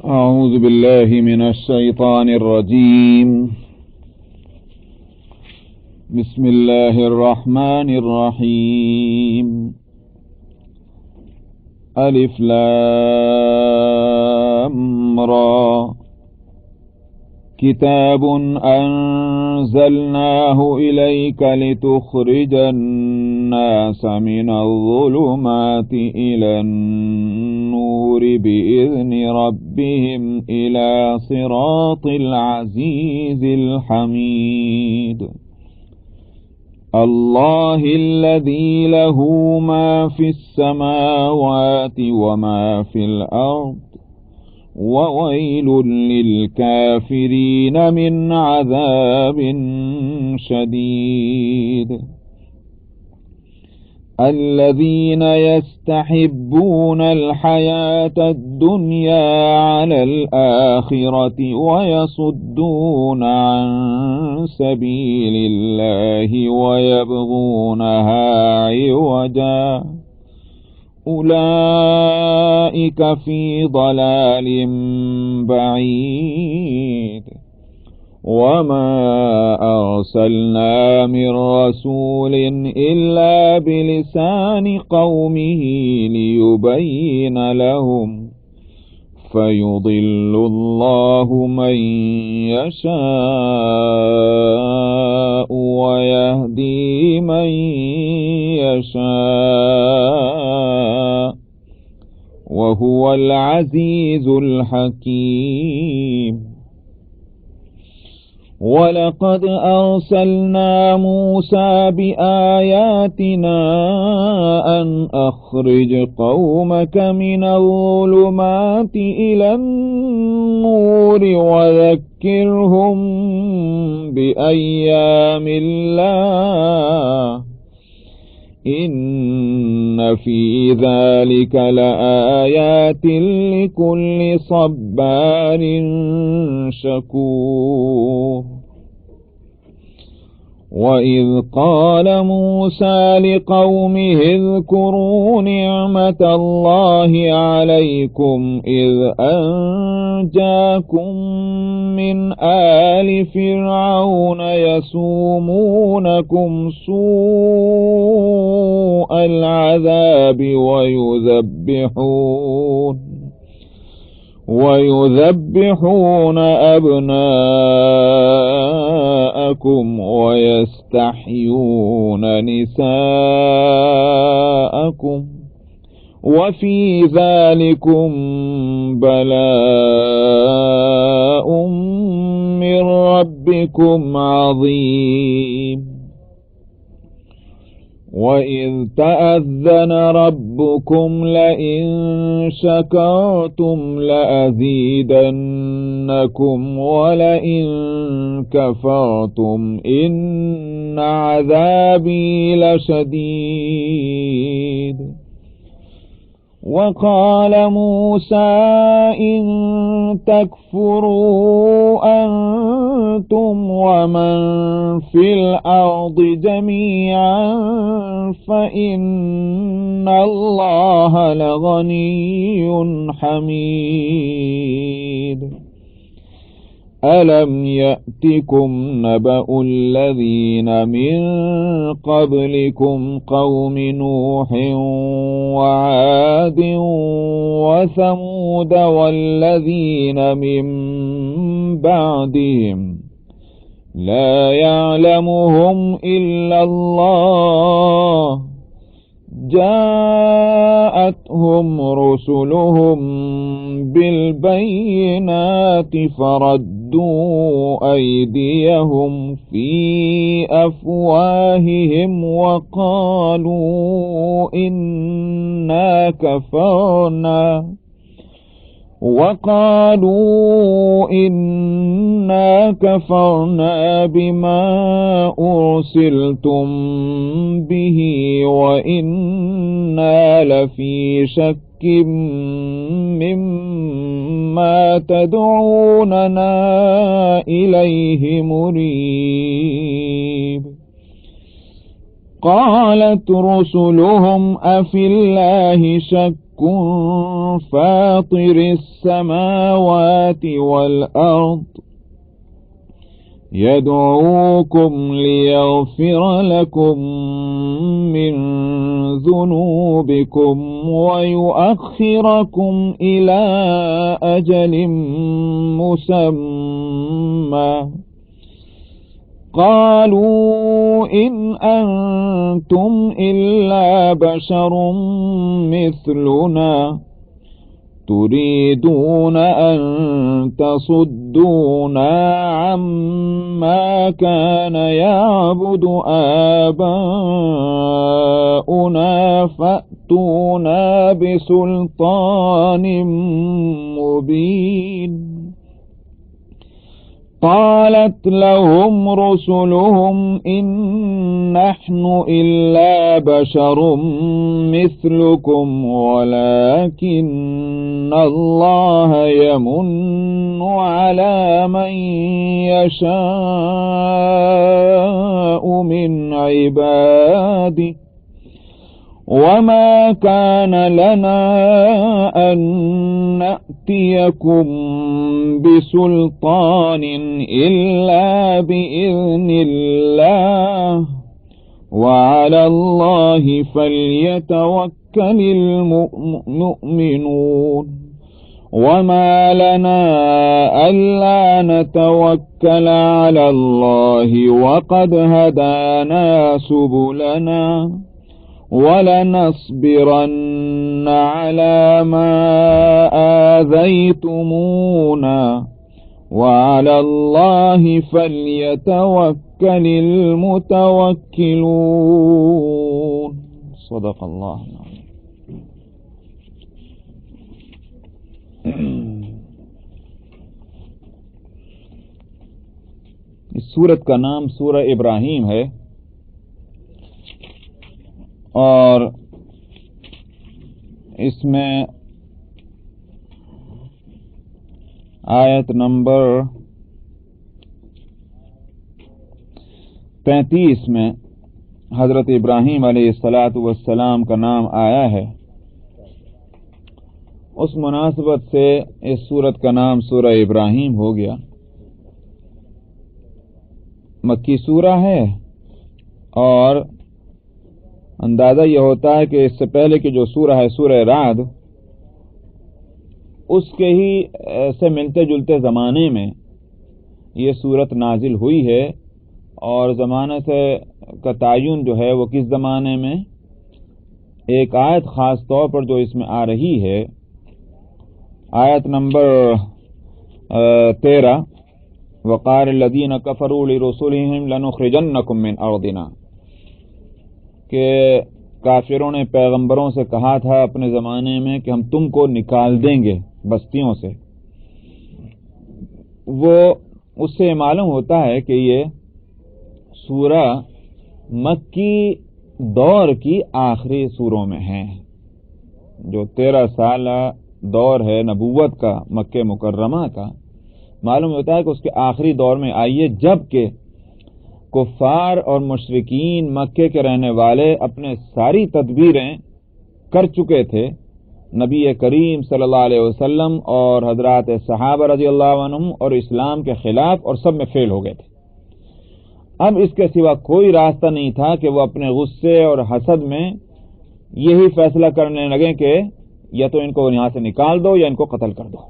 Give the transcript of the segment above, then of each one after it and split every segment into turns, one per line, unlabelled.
أعوذ بالله من الشيطان الرجيم. بسم الله الرحمن الرحيم. ألف لام را. كتاب أنزلناه إليك لتخرج الناس من الظلمات إلى النور بإذن ربهم إلى صراط العزيز الحميد. الله الذي له ما في السماوات وما في الأرض، وويل للكافرين من عذاب شديد. الذين يستحبون الحياة الدنيا على الآخرة ويصدون عن سبيل الله ويبغونها عوجا، أولئك في ضلال بعيد. وما أرسلنا من رسول إلا بلسان قومه ليبين لهم، فيضل الله من يشاء ويهدي من يشاء، وهو العزيز الحكيم. ولقد أرسلنا موسى بآياتنا أن أخرج قومك من الظلمات إلى النور وذكرهم بأيام الله، إن في ذلك لآيات لكل صبار شكور. وإذ قال موسى لقومه اذكروا نعمة الله عليكم إذ أنجاكم من آل فرعون يسومونكم سوء العذاب ويذبحون أبناءكم ويستحيون نساءكم، وفي ذلكم بلاء من ربكم عظيم. وإذ تأذن ربكم لئن شكرتم لأزيدنكم ولئن كفرتم إن عذابي لشديد. وقال موسى إن تكفروا أنتم ومن في الأرض جميعا فإن الله لغني حميد. ألم يأتكم نبأ الذين من قبلكم قوم نوح وعاد وثمود والذين من بعدهم لا يعلمهم إلا الله، جاءتهم رسلهم بالبينات فردوا أيديهم في أفواههم وقالوا إنا كفرنا بما أرسلتم به وإنا لفي شك مما تدعوننا إليه مريب. قالت رسلهم أفي الله شك ربكم فاطر السماوات والأرض يدعوكم ليغفر لكم من ذنوبكم ويؤخركم إلى أجل مسمى قالوا إن أنتم إلا بشر مثلنا تريدون أن تصدونا عما كان يعبد آباؤنا فأتونا بسلطان مبين قالت لهم رسلهم إن نحن إلا بشر مثلكم ولكن الله يمن على من يشاء من عباده وما كان لنا أن نأتيكم بسلطان إلا بإذن الله وعلى الله فليتوكل المؤمنون وما لنا ألا نتوكل على الله وقد هدانا سبلنا ولنصبرن على ما آذيتمونا وعلى الله فليتوكل المتوكلون صدق الله العظيم. اس سورت کا نام سورہ ابراہیم ہے اور اس میں آیت نمبر 33 میں حضرت ابراہیم علیہ الصلاۃ والسلام کا نام آیا ہے. اس مناسبت سے اس سورت کا نام سورہ ابراہیم ہو گیا. مکی سورہ ہے اور اندازہ یہ ہوتا ہے کہ اس سے پہلے کی جو سورہ ہے سورہ رعد اس کے ہی سے ملتے جلتے زمانے میں یہ سورت نازل ہوئی ہے اور زمانے سے کا تعین جو ہے وہ کس زمانے میں ایک آیت خاص طور پر جو اس میں آ رہی ہے آیت نمبر 13 وقال الذين كفروا لرسلهم لنخرجنكم من ارضنا کہ کافروں نے پیغمبروں سے کہا تھا اپنے زمانے میں کہ ہم تم کو نکال دیں گے بستیوں سے. وہ اس سے معلوم ہوتا ہے کہ یہ سورہ مکی دور کی آخری سوروں میں ہے. جو 13 سالہ دور ہے نبوت کا مکہ مکرمہ کا معلوم ہوتا ہے کہ اس کے آخری دور میں آئی ہے جبکہ کفار اور مشرکین مکے کے رہنے والے اپنے ساری تدبیریں کر چکے تھے. نبی کریم صلی اللہ علیہ وسلم اور حضرات صحابہ رضی اللہ عنہم اور اسلام کے خلاف اور سب میں فیل ہو گئے تھے. اب اس کے سوا کوئی راستہ نہیں تھا کہ وہ اپنے غصے اور حسد میں یہی فیصلہ کرنے لگیں کہ یا تو ان کو یہاں سے نکال دو یا ان کو قتل کر دو.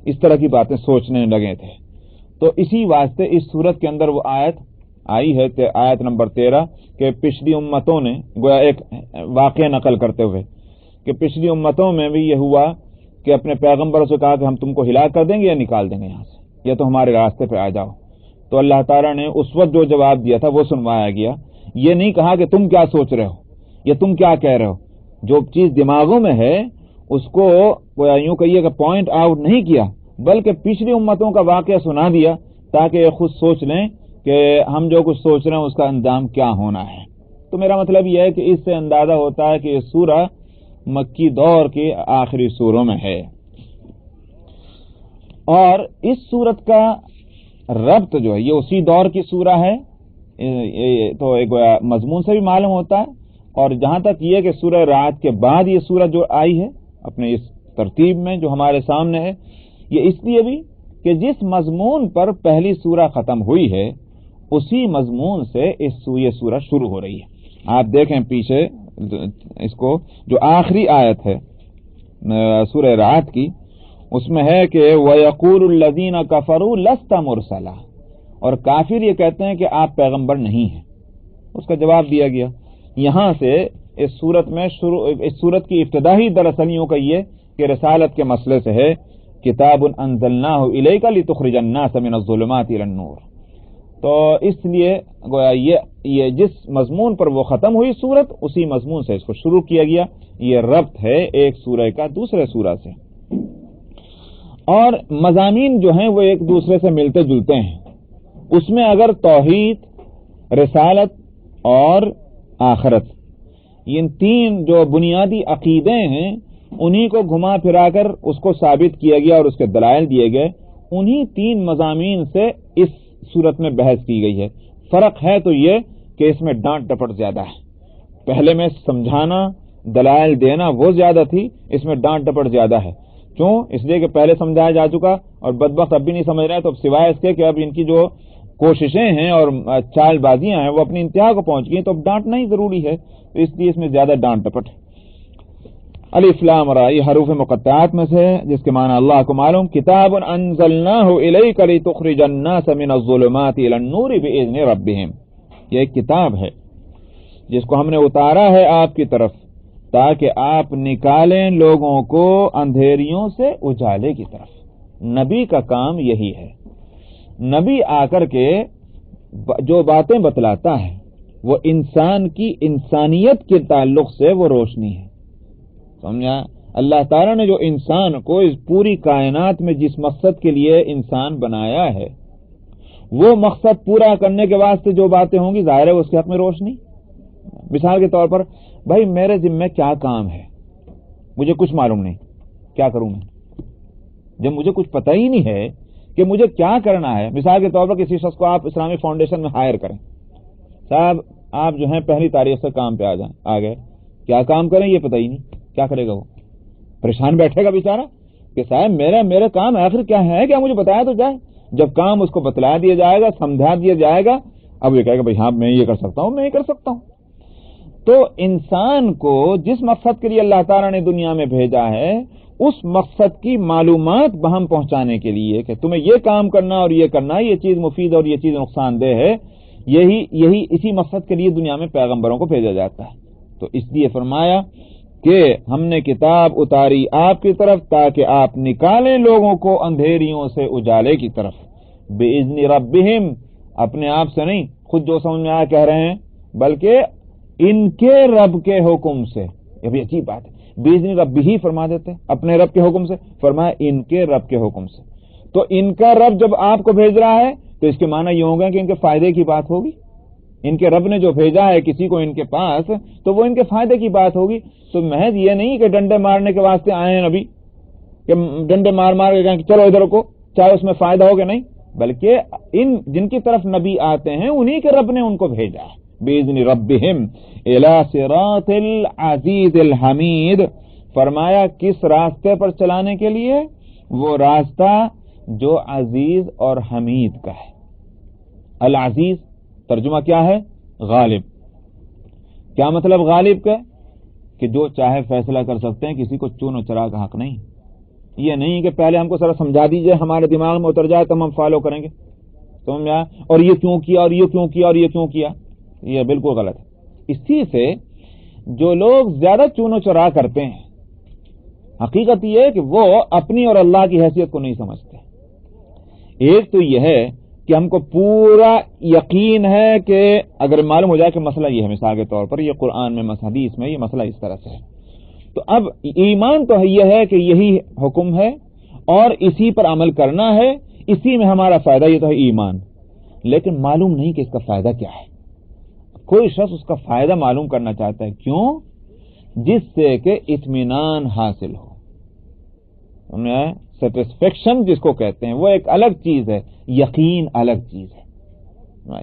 اس طرح کی باتیں سوچنے لگے تھے. تو اسی واسطے اس صورت کے اندر وہ آیت آئی ہے آیت نمبر 13 کہ پچھلی امتوں نے گویا ایک واقعہ نقل کرتے ہوئے کہ پچھلی امتوں میں بھی یہ ہوا کہ اپنے پیغمبروں سے کہا کہ ہم تم کو ہلاک کر دیں گے یا نکال دیں گے یہاں سے یا تو ہمارے راستے پہ آ جاؤ. تو اللہ تعالیٰ نے اس وقت جو جواب دیا تھا وہ سنوایا گیا. یہ نہیں کہا کہ تم کیا سوچ رہے ہو یا تم کیا کہہ رہے ہو. جو چیز دماغوں میں ہے اس کو یوں کہیے کہ پوائنٹ آؤٹ نہیں کیا بلکہ پچھلی امتوں کا واقعہ سنا دیا تاکہ یہ خود سوچ لیں کہ ہم جو کچھ سوچ رہے ہیں اس کا انجام کیا ہونا ہے. تو میرا مطلب یہ ہے کہ اس سے اندازہ ہوتا ہے کہ یہ سورہ مکی دور کے آخری سوروں میں ہے. اور اس سورت کا ربط جو ہے یہ اسی دور کی سورہ ہے تو ایک مضمون سے بھی معلوم ہوتا ہے. اور جہاں تک یہ کہ سورہ رعد کے بعد یہ سورت جو آئی ہے اپنے اس ترتیب میں جو ہمارے سامنے ہے. یہ اس لیے بھی کہ جس مضمون پر پہلی سورہ ختم ہوئی ہے اسی مضمون سے یہ سورہ شروع ہو رہی ہے. آپ دیکھیں پیچھے اس کو جو آخری آیت ہے سورہ رعد کی، اس میں ہے کہ وَيَقُولُ الَّذِينَ كَفَرُوا لَسْتَ مُرْسَلًا، اور کافر یہ کہتے ہیں کہ آپ پیغمبر نہیں ہیں. اس کا جواب دیا گیا. یہاں سے اس صورت کی ابتدائی دراصل یوں کہیے کہ رسالت کے مسئلے سے ہے. کتاب انزلناہ الیک لتخرج الناس من الظلمات الی النور. تو اس لیے گویا یہ جس مضمون پر وہ ختم ہوئی صورت اسی مضمون سے اس کو شروع کیا گیا. یہ ربط ہے ایک سورہ کا دوسرے سورہ سے، اور مضامین جو ہیں وہ ایک دوسرے سے ملتے جلتے ہیں. اس میں اگر توحید، رسالت اور آخرت، یہ تین جو بنیادی عقیدے ہیں انہی کو گھما پھرا کر اس کو ثابت کیا گیا اور اس کے دلائل دیے گئے. انہی تین مضامین سے اس صورت میں بحث کی گئی ہے. فرق ہے تو یہ کہ اس میں ڈانٹ ڈپٹ زیادہ ہے. پہلے میں سمجھانا، دلائل دینا وہ زیادہ تھی، اس میں ڈانٹ ڈپٹ زیادہ ہے. کیوں؟ اس لیے کہ پہلے سمجھایا جا چکا اور بدبخت اب بھی نہیں سمجھ رہا ہے. تو اب سوائے اس کے کہ اب ان کی جو کوششیں ہیں اور چال بازیاں ہیں وہ اپنی انتہا کو پہنچ گئی، تو اب ڈانٹنا ہی ضروری ہے. تو اس لیے اس میں زیادہ ڈانٹ ڈپٹ ہے. الف لام را یہ حروف مقطعات میں سے جس کے معنی اللہ کو معلوم. کتاب انزلناہ الیک لتخرج الناس من الظلمات الی النور باذن ربہم. یہ ایک کتاب ہے جس کو ہم نے اتارا ہے آپ کی طرف تاکہ آپ نکالیں لوگوں کو اندھیریوں سے اجالے کی طرف. نبی کا کام یہی ہے. نبی آ کر کے جو باتیں بتلاتا ہے وہ انسان کی انسانیت کے تعلق سے وہ روشنی ہے. سمجھا؟ اللہ تعالیٰ نے جو انسان کو اس پوری کائنات میں جس مقصد کے لیے انسان بنایا ہے وہ مقصد پورا کرنے کے واسطے جو باتیں ہوں گی ظاہر ہے اس کے حق میں روشنی. مثال کے طور پر بھائی میرے ذمہ کیا کام ہے، مجھے کچھ معلوم نہیں، کیا کروں میں جب مجھے کچھ پتہ ہی نہیں ہے کہ مجھے کیا کرنا ہے. مثال کے طور پر کسی شخص کو آپ اسلامک فاؤنڈیشن میں ہائر کریں، صاحب آپ جو ہیں پہلی تاریخ سے کام پہ آ گئے، کیا کام کریں یہ پتہ ہی نہیں، کیا کرے گا وہ؟ پریشان بیٹھے گا بیچارہ کہ صاحب میرا کام آخر کیا ہے، کیا مجھے بتایا تو جائے. جب کام اس کو بتلا دیا جائے گا، سمجھا دیا جائے گا، اب یہ کہے گا بھائی ہاں میں یہ کر سکتا ہوں، میں یہ کر سکتا ہوں. تو انسان کو جس مقصد کے لیے اللہ تعالیٰ نے دنیا میں بھیجا ہے اس مقصد کی معلومات بہم پہنچانے کے لیے کہ تمہیں یہ کام کرنا اور یہ کرنا، یہ چیز مفید اور یہ چیز نقصان دہ ہے، یہی اسی مقصد کے لیے دنیا میں پیغمبروں کو بھیجا جاتا ہے. تو اس لیے فرمایا کہ ہم نے کتاب اتاری آپ کی طرف تاکہ آپ نکالیں لوگوں کو اندھیریوں سے اجالے کی طرف. بِإِذْنِ رَبِّهِمْ، اپنے آپ سے نہیں، خود جو سمجھ میں آیا کہہ رہے ہیں، بلکہ ان کے رب کے حکم سے. یہ بھی عجیب بات ہے، بِإِذْنِ رَبِّهِ فرما دیتے اپنے رب کے حکم سے، فرمایا ان کے رب کے حکم سے. تو ان کا رب جب آپ کو بھیج رہا ہے تو اس کے معنی یہ ہوگا کہ ان کے فائدے کی بات ہوگی. ان کے رب نے جو بھیجا ہے کسی کو ان کے پاس تو وہ ان کے فائدے کی بات ہوگی. تو محض یہ نہیں کہ ڈنڈے مارنے کے واسطے آئے ہیں نبی کہ ڈنڈے مار کے کہیں کہ چلو ادھر کو، چاہے اس میں فائدہ ہو کہ نہیں، بلکہ ان جن کی طرف نبی آتے ہیں انہی کے رب نے ان کو بھیجا ہے. بِإِذْنِ رَبِّهِمْ إِلَى صِرَاطِ الْعَزِيزِ الْحَمِيدِ. فرمایا کس راستے پر چلانے کے لیے؟ وہ راستہ جو عزیز اور حمید کا ہے. العزیز ترجمہ کیا ہے؟ غالب. کیا مطلب غالب کا؟ کہ جو چاہے فیصلہ کر سکتے ہیں، کسی کو چون و چرا کا حق نہیں. یہ نہیں کہ پہلے ہم کو ذرا سمجھا دیجئے، ہمارے دماغ میں اتر جائے تو ہم فالو کریں گے. سمجھا؟ اور یہ کیوں کیا اور یہ کیوں کیا اور یہ کیوں کیا، یہ بالکل غلط ہے. اسی سے جو لوگ زیادہ چون و چرا کرتے ہیں حقیقت یہ ہے کہ وہ اپنی اور اللہ کی حیثیت کو نہیں سمجھتے. ایک تو یہ ہے کہ ہم کو پورا یقین ہے کہ اگر معلوم ہو جائے کہ مسئلہ یہ ہے، مثال کے طور پر یہ قرآن میں حدیث میں یہ مسئلہ اس طرح سے ہے، تو اب ایمان تو یہ ہے کہ یہی حکم ہے اور اسی پر عمل کرنا ہے، اسی میں ہمارا فائدہ، یہ تو ہے ایمان. لیکن معلوم نہیں کہ اس کا فائدہ کیا ہے. کوئی شخص اس کا فائدہ معلوم کرنا چاہتا ہے، کیوں؟ جس سے کہ اطمینان حاصل ہو. سیٹسفیکشن جس کو کہتے ہیں وہ ایک الگ چیز ہے، یقین الگ چیز ہے.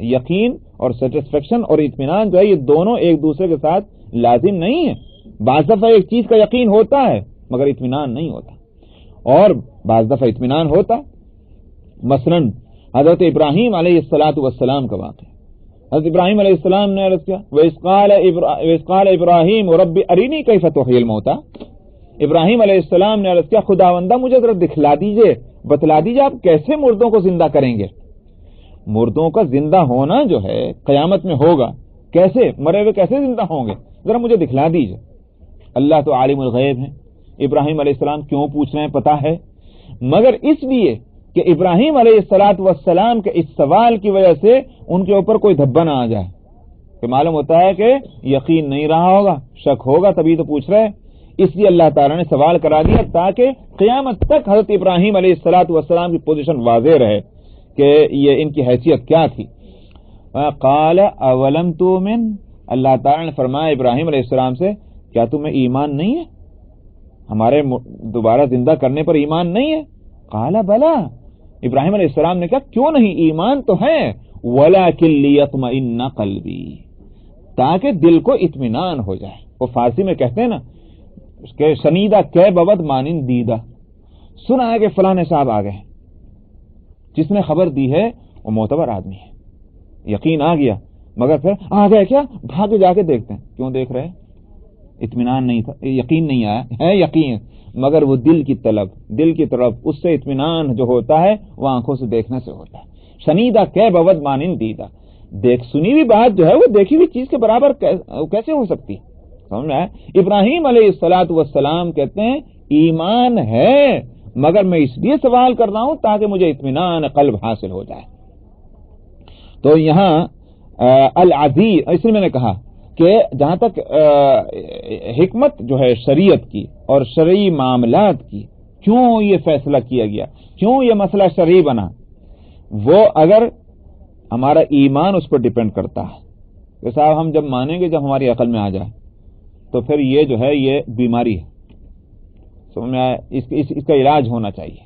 یقین اور سیٹسفیکشن اور اطمینان جو ہے یہ دونوں ایک دوسرے کے ساتھ لازم نہیں ہے. بعض دفعہ ایک چیز کا یقین ہوتا ہے مگر اطمینان نہیں ہوتا، اور بعض دفعہ اطمینان ہوتا۔ مثلاً حضرت ابراہیم علیہ السلام کا واقعہ، حضرت ابراہیم علیہ السلام نے عرض کیا وَإِذْ قَالَ إِبْرَاهِيمُ رَبِّ أَرِنِي كَيْفَ تُحْيِي الْمَوْتَى، ابراہیم علیہ السلام نے عرض کیا خداوندہ مجھے ذرا دکھلا دیجئے، بتلا دیجئے آپ کیسے مردوں کو زندہ کریں گے، مردوں کا زندہ ہونا جو ہے قیامت میں ہوگا، کیسے مرے ہوئے کیسے زندہ ہوں گے، ذرا مجھے دکھلا دیجئے۔ اللہ تو عالم الغیب ہے، ابراہیم علیہ السلام کیوں پوچھ رہے ہیں پتہ ہے، مگر اس لیے کہ ابراہیم علیہ السلام کے اس سوال کی وجہ سے ان کے اوپر کوئی دھبا نہ آ جائے، کہ معلوم ہوتا ہے کہ یقین نہیں رہا ہوگا، شک ہوگا تبھی تو پوچھ رہے ہیں، اس لیے اللہ تعالیٰ نے سوال کرا دیا تاکہ قیامت تک حضرت ابراہیم علیہ السلام کی پوزیشن واضح رہے کہ یہ ان کی حیثیت کیا تھی۔ قال اولم تؤمن، اللہ تعالیٰ نے فرمایا ابراہیم علیہ السلام سے کیا تمہیں ایمان نہیں ہے، ہمارے دوبارہ زندہ کرنے پر ایمان نہیں ہے؟ قال بلا، ابراہیم علیہ السلام نے کہا کیوں نہیں، ایمان تو ہے، ولکن لیطمئن قلبی، تاکہ دل کو اطمینان ہو جائے۔ وہ فارسی میں کہتے ہیں نا کہ شنیدہ کہ بود مانند دیدہ، سنا ہے کہ فلاں صاحب آ گئے، جس نے خبر دی ہے وہ معتبر آدمی ہے، یقین آ گیا، مگر پھر آ گئے کیا بھاگ جا کے دیکھتے ہیں، کیوں دیکھ رہے؟ اطمینان نہیں تھا، یقین نہیں آیا ہے، یقین مگر وہ دل کی طلب، دل کی طرف، اس سے اطمینان جو ہوتا ہے وہ آنکھوں سے دیکھنے سے ہوتا ہے۔ شنیدہ کہ بود مانند دیدہ، دیکھ سنی ہوئی بات جو ہے وہ دیکھی ہوئی چیز کے برابر کیسے ہو سکتی، سمجھ میں آیا؟ ابراہیم علیہ السلام کہتے ہیں ایمان ہے مگر میں اس لیے سوال کر رہا ہوں تاکہ مجھے اطمینان قلب حاصل ہو جائے۔ تو یہاں العزیز، اس لیے میں نے کہا کہ جہاں تک حکمت جو ہے شریعت کی اور شرعی معاملات کی، کیوں یہ فیصلہ کیا گیا، کیوں یہ مسئلہ شرعی بنا، وہ اگر ہمارا ایمان اس پر ڈیپینڈ کرتا ہے کہ صاحب ہم جب مانیں گے جب ہماری عقل میں آ جائے تو پھر یہ جو ہے یہ بیماری ہے، سمجھ میں آیا، اس کا علاج ہونا چاہیے۔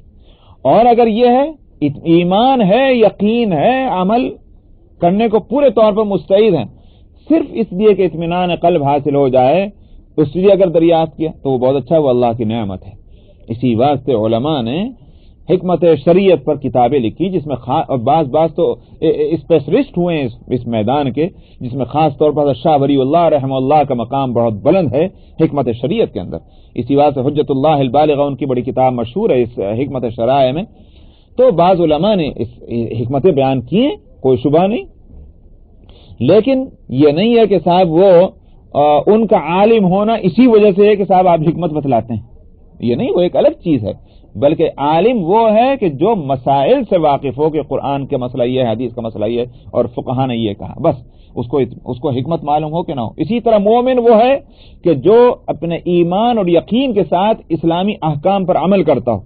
اور اگر یہ ہے ایمان ہے، یقین ہے، عمل کرنے کو پورے طور پر مستعد ہیں، صرف اس لیے کہ اطمینان قلب حاصل ہو جائے اس لیے اگر دریافت کیا تو وہ بہت اچھا ہے، وہ اللہ کی نعمت ہے۔ اسی واسطے علماء نے حکمت شریعت پر کتابیں لکھی جس میں اور بعض تو اسپیشلسٹ ہوئے ہیں اس میدان کے، جس میں خاص طور پر شاہ ولی اللہ رحمہ اللہ کا مقام بہت بلند ہے حکمت شریعت کے اندر۔ اسی واسطے حجت اللہ البالغہ ان کی بڑی کتاب مشہور ہے اس حکمت شرائع میں۔ تو بعض علماء نے اس حکمتیں بیان کی ہیں، کوئی شبہ نہیں، لیکن یہ نہیں ہے کہ صاحب وہ ان کا عالم ہونا اسی وجہ سے ہے کہ صاحب آپ حکمت بتلاتے ہیں، یہ نہیں، وہ ایک الگ چیز ہے، بلکہ عالم وہ ہے کہ جو مسائل سے واقف ہو کہ قرآن کا مسئلہ یہ ہے، حدیث کا مسئلہ یہ ہے اور فقہا نے یہ کہا، بس اس کو حکمت معلوم ہو کہ نہ ہو۔ اسی طرح مومن وہ ہے کہ جو اپنے ایمان اور یقین کے ساتھ اسلامی احکام پر عمل کرتا ہو،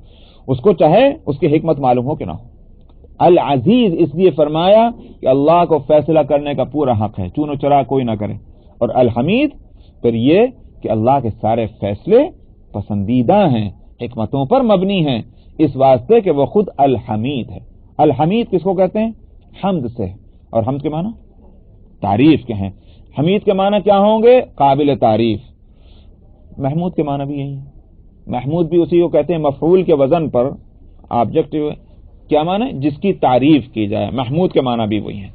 اس کو چاہے اس کی حکمت معلوم ہو کہ نہ ہو۔ العزیز اس لیے فرمایا کہ اللہ کو فیصلہ کرنے کا پورا حق ہے، چون و چرا کوئی نہ کرے، اور الحمید پھر یہ کہ اللہ کے سارے فیصلے پسندیدہ ہیں، حکمتوں پر مبنی ہیں، اس واسطے کہ وہ خود الحمید ہے۔ الحمید کس کو کہتے ہیں؟ حمد سے، اور حمد کے معنی تعریف کے ہیں۔ حمید کے معنی کیا ہوں گے؟ قابل تعریف۔ محمود کے معنی بھی یہی ہے، محمود بھی اسی کو کہتے ہیں مفعول کے وزن پر آبجیکٹو، کیا معنی؟ جس کی تعریف کی جائے، محمود کے معنی بھی وہی ہیں،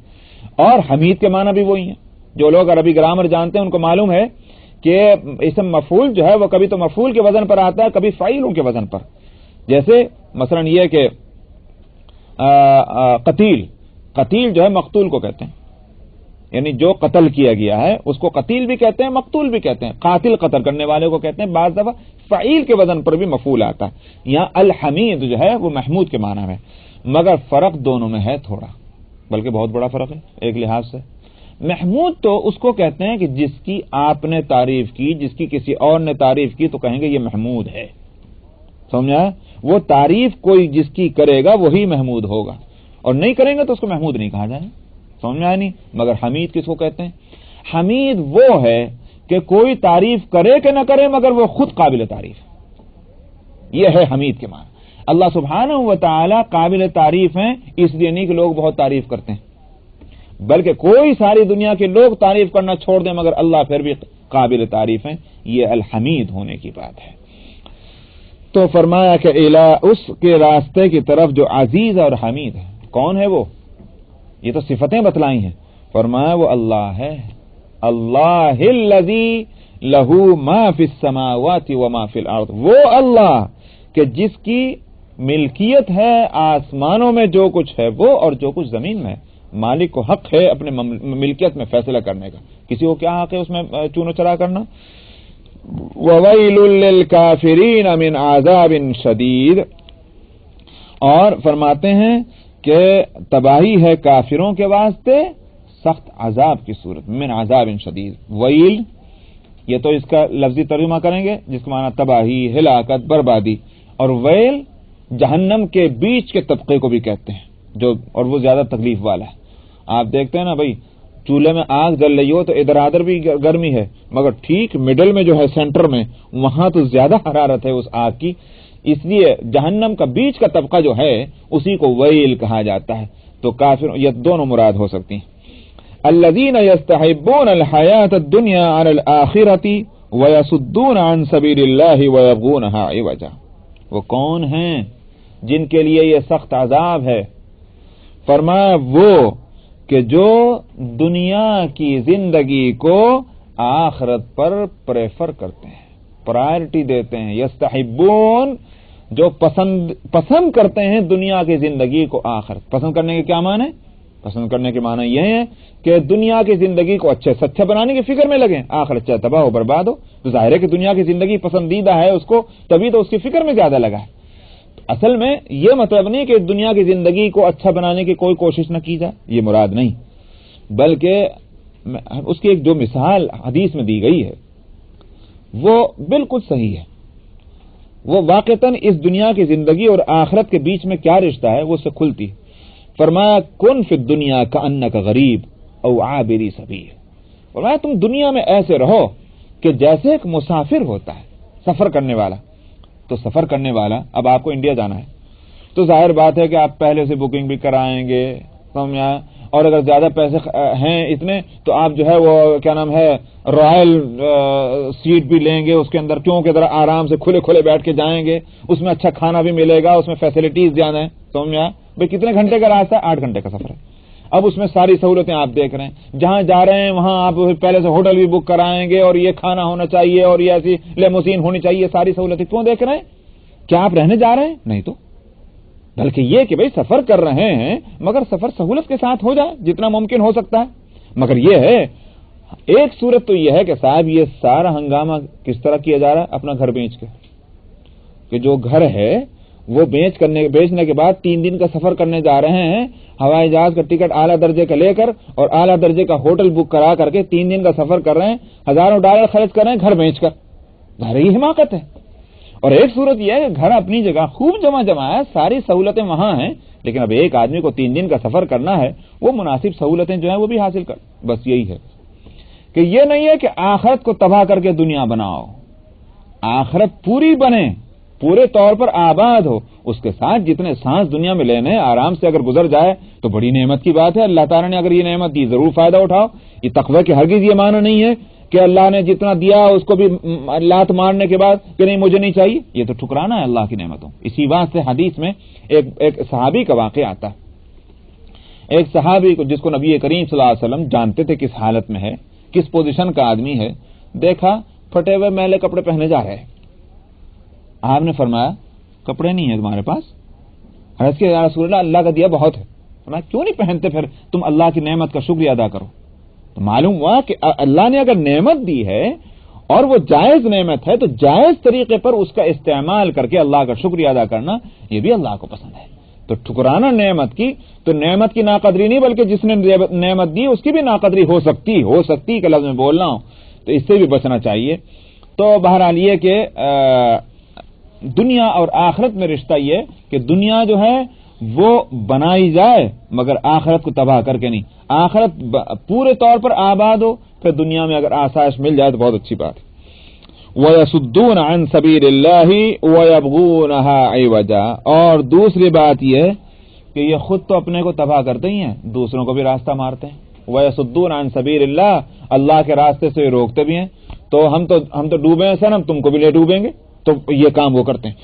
اور حمید کے معنی بھی وہی ہیں۔ جو لوگ عربی گرامر جانتے ہیں ان کو معلوم ہے کہ اسم مفعول جو ہے وہ کبھی تو مفعول کے وزن پر آتا ہے، کبھی فاعلوں کے وزن پر، جیسے مثلا یہ کہ قتیل جو ہے مقتول کو کہتے ہیں، یعنی جو قتل کیا گیا ہے اس کو قتیل بھی کہتے ہیں، مقتول بھی کہتے ہیں، قاتل قتل کرنے والے کو کہتے ہیں، بعض دفعہ فعیل کے وزن پر بھی مفعول آتا ہے۔ یہاں الحمید جو ہے وہ محمود کے معنی میں، مگر فرق دونوں میں ہے تھوڑا، بلکہ بہت بڑا فرق ہے ایک لحاظ سے۔ محمود تو اس کو کہتے ہیں کہ جس کی آپ نے تعریف کی، جس کی کسی اور نے تعریف کی تو کہیں گے یہ محمود ہے، سمجھا؟ وہ تعریف کوئی جس کی کرے گا وہی محمود ہوگا، اور نہیں کریں گے تو اس کو محمود نہیں کہا جائے، سمجھ میں آیا نہیں؟ مگر حمید کس کو کہتے ہیں؟ حمید وہ ہے کہ کوئی تعریف کرے کہ نہ کرے مگر وہ خود قابل تعریف، یہ ہے حمید کے معنی۔ اللہ سبحانہ و تعالی قابل تعریف ہیں، اس لیے نہیں کہ لوگ بہت تعریف کرتے ہیں، بلکہ کوئی ساری دنیا کے لوگ تعریف کرنا چھوڑ دیں مگر اللہ پھر بھی قابل تعریف ہیں، یہ الحمید ہونے کی بات ہے۔ تو فرمایا کہ الا اس کے راستے کی طرف جو عزیز اور حمید ہے. کون ہے وہ؟ یہ تو صفتیں بتلائی ہیں. فرمایا وہ اللہ ہے. اللہ الذی لہ ما فی السماوات و ما فی الارض. وہ اللہ کہ جس کی ملکیت ہے آسمانوں میں جو کچھ ہے وہ اور جو کچھ زمین میں ہے. مالک کو حق ہے اپنے ملکیت میں فیصلہ کرنے کا. کسی کو کیا حق ہے اس میں چون و چرا کرنا؟ وَوَيْلٌ لِّلْكَافِرِينَ مِنْ عَذَابٍ شَدِيدٍ. اور فرماتے ہیں کہ تباہی ہے کافروں کے واسطے سخت عذاب کی صورت. من عذاب شدید. ویل یہ تو اس کا لفظی ترجمہ کریں گے جس کا معنی تباہی، ہلاکت، بربادی. اور ویل جہنم کے بیچ کے طبقے کو بھی کہتے ہیں جو، اور وہ زیادہ تکلیف والا ہے. آپ دیکھتے ہیں نا بھائی، چولہے میں آگ جل رہی ہو تو ادھر ادھر بھی گرمی ہے، مگر ٹھیک مڈل میں جو ہے سینٹر میں وہاں تو زیادہ حرارت ہے اس آگ کی. اس لیے جہنم کا بیچ کا طبقہ جو ہے اسی کو ویل کہا جاتا ہے. تو کافر یہ دونوں مراد ہو سکتی ہیں. الذین یستحبون الحیاۃ الدنیا علی الآخرۃ ویصدون عن سبیل اللہ ویبغونہا عوجا. وہ کون ہیں جن کے لیے یہ سخت عذاب ہے؟ فرمایا وہ کہ جو دنیا کی زندگی کو آخرت پر پریفر کرتے ہیں، پرائرٹی دیتے ہیں. یستحبون جو پسند کرتے ہیں دنیا کی زندگی کو آخرت. پسند کرنے کے کیا معنی؟ پسند کرنے کے معنی یہ ہے کہ دنیا کی زندگی کو اچھے سے اچھا بنانے کی فکر میں لگیں. آخرت چاہے تباہ ہو برباد ہو تو ظاہر ہے کہ دنیا کی زندگی پسندیدہ ہے اس کو، تبھی تو اس کی فکر میں زیادہ لگا ہے. اصل میں یہ مطلب نہیں کہ دنیا کی زندگی کو اچھا بنانے کی کوئی کوشش نہ کی جائے، یہ مراد نہیں، بلکہ اس کی ایک جو مثال حدیث میں دی گئی ہے وہ بالکل صحیح ہے. وہ واقعتاً اس دنیا کی زندگی اور آخرت کے بیچ میں کیا رشتہ ہے وہ اس سے کھلتی. فرمایا کن فی الدنیا کأنک غریب او عابری سبیل. فرمایا تم دنیا میں ایسے رہو کہ جیسے ایک مسافر ہوتا ہے، سفر کرنے والا. تو سفر کرنے والا، اب آپ کو انڈیا جانا ہے تو ظاہر بات ہے کہ آپ پہلے سے بکنگ بھی کرائیں گے، سمجھا؟ اور اگر زیادہ پیسے ہیں اتنے تو آپ جو ہے وہ کیا نام ہے رائل سیٹ بھی لیں گے اس کے اندر، کیوں کہ ذرا آرام سے کھلے کھلے بیٹھ کے جائیں گے، اس میں اچھا کھانا بھی ملے گا، اس میں فیسلٹیز زیادہ ہیں. سمجھا بھائی؟ کتنے گھنٹے کا راستہ ہے؟ 8 گھنٹے کا سفر ہے. اب اس میں ساری سہولتیں آپ دیکھ رہے ہیں، جہاں جا رہے ہیں وہاں آپ پہلے سے ہوٹل بھی بک کرائیں گے اور یہ کھانا ہونا چاہیے اور یہ ایسی لیموسین ہونی چاہیے. ساری سہولتیں کیوں دیکھ رہے ہیں؟ کیا آپ رہنے جا رہے ہیں؟ نہیں تو، بلکہ یہ کہ بھئی سفر کر رہے ہیں مگر سفر سہولت کے ساتھ ہو جائے جتنا ممکن ہو سکتا ہے. مگر یہ ہے ایک صورت تو یہ ہے کہ صاحب یہ سارا ہنگامہ کس طرح کیا جا رہا ہے؟ اپنا گھر بیچ کے، کہ جو گھر ہے وہ بیچنے کے بعد 3 دن کا سفر کرنے جا رہے ہیں، ہوائی جہاز کا ٹکٹ اعلیٰ درجے کا لے کر اور اعلیٰ درجے کا ہوٹل بک کرا کر کے 3 دن کا سفر کر رہے ہیں، ہزاروں ڈالر خرچ کر رہے ہیں گھر بیچ کر. ظاہر یہ حماقت ہے. اور ایک صورت یہ ہے کہ گھر اپنی جگہ خوب جمع ہے، ساری سہولتیں وہاں ہیں، لیکن اب ایک آدمی کو 3 دن کا سفر کرنا ہے، وہ مناسب سہولتیں جو ہیں وہ بھی حاصل کر. بس یہی ہے کہ یہ نہیں ہے کہ آخرت کو تباہ کر کے دنیا بناؤ. آخرت پوری بنے، پورے طور پر آباد ہو، اس کے ساتھ جتنے سانس دنیا میں لینے آرام سے اگر گزر جائے تو بڑی نعمت کی بات ہے. اللہ تعالیٰ نے اگر یہ نعمت دی ضرور فائدہ اٹھاؤ. یہ تقوی کے ہرگز یہ معنی نہیں ہے کہ اللہ نے جتنا دیا اس کو بھی لات مارنے کے بعد کہ نہیں مجھے نہیں چاہیے، یہ تو ٹھکرانا ہے اللہ کی نعمتوں. اسی بات سے حدیث میں ایک صحابی کا واقعہ آتا ہے. ایک صحابی کو جس کو نبی کریم صلی اللہ علیہ وسلم جانتے تھے کس حالت میں ہے، کس پوزیشن کا آدمی ہے، دیکھا پھٹے ہوئے میلے کپڑے پہنے جا رہے. آپ نے فرمایا کپڑے نہیں ہیں تمہارے پاس؟ عرض کیا یا رسول اللہ اللہ کا دیا بہت ہے. فرمایا کیوں نہیں پہنتے پھر تم اللہ کی نعمت کا شکریہ ادا کرو. تو معلوم ہوا کہ اللہ نے اگر نعمت دی ہے اور وہ جائز نعمت ہے تو جائز طریقے پر اس کا استعمال کر کے اللہ کا شکریہ ادا کرنا یہ بھی اللہ کو پسند ہے. تو ٹھکرانا نعمت کی تو نعمت کی ناقدری نہیں بلکہ جس نے نعمت دی اس کی بھی ناقدری ہو سکتی کہ لفظ میں بول رہا ہوں، تو اس سے بھی بچنا چاہیے. تو بہرحال یہ کہ دنیا اور آخرت میں رشتہ یہ کہ دنیا جو ہے وہ بنائی جائے مگر آخرت کو تباہ کر کے نہیں. آخرت پورے طور پر آباد ہو، پھر دنیا میں اگر آسائش مل جائے تو بہت اچھی بات ہے. وَيَصُدُّونَ عَن سَبِيلِ اللَّهِ وَيَبْغُونَهَا عِوَجًا. اور دوسری بات یہ کہ یہ خود تو اپنے کو تباہ کرتے ہی ہیں، دوسروں کو بھی راستہ مارتے ہیں. وَيَصُدُّونَ عَن سَبِيلِ اللَّهِ، اللہ کے راستے سے روکتے بھی ہیں. تو ہم تو ڈوبے ہیں سنم، تم کو بھی لے ڈوبیں گے. تو یہ کام وہ کرتے ہیں.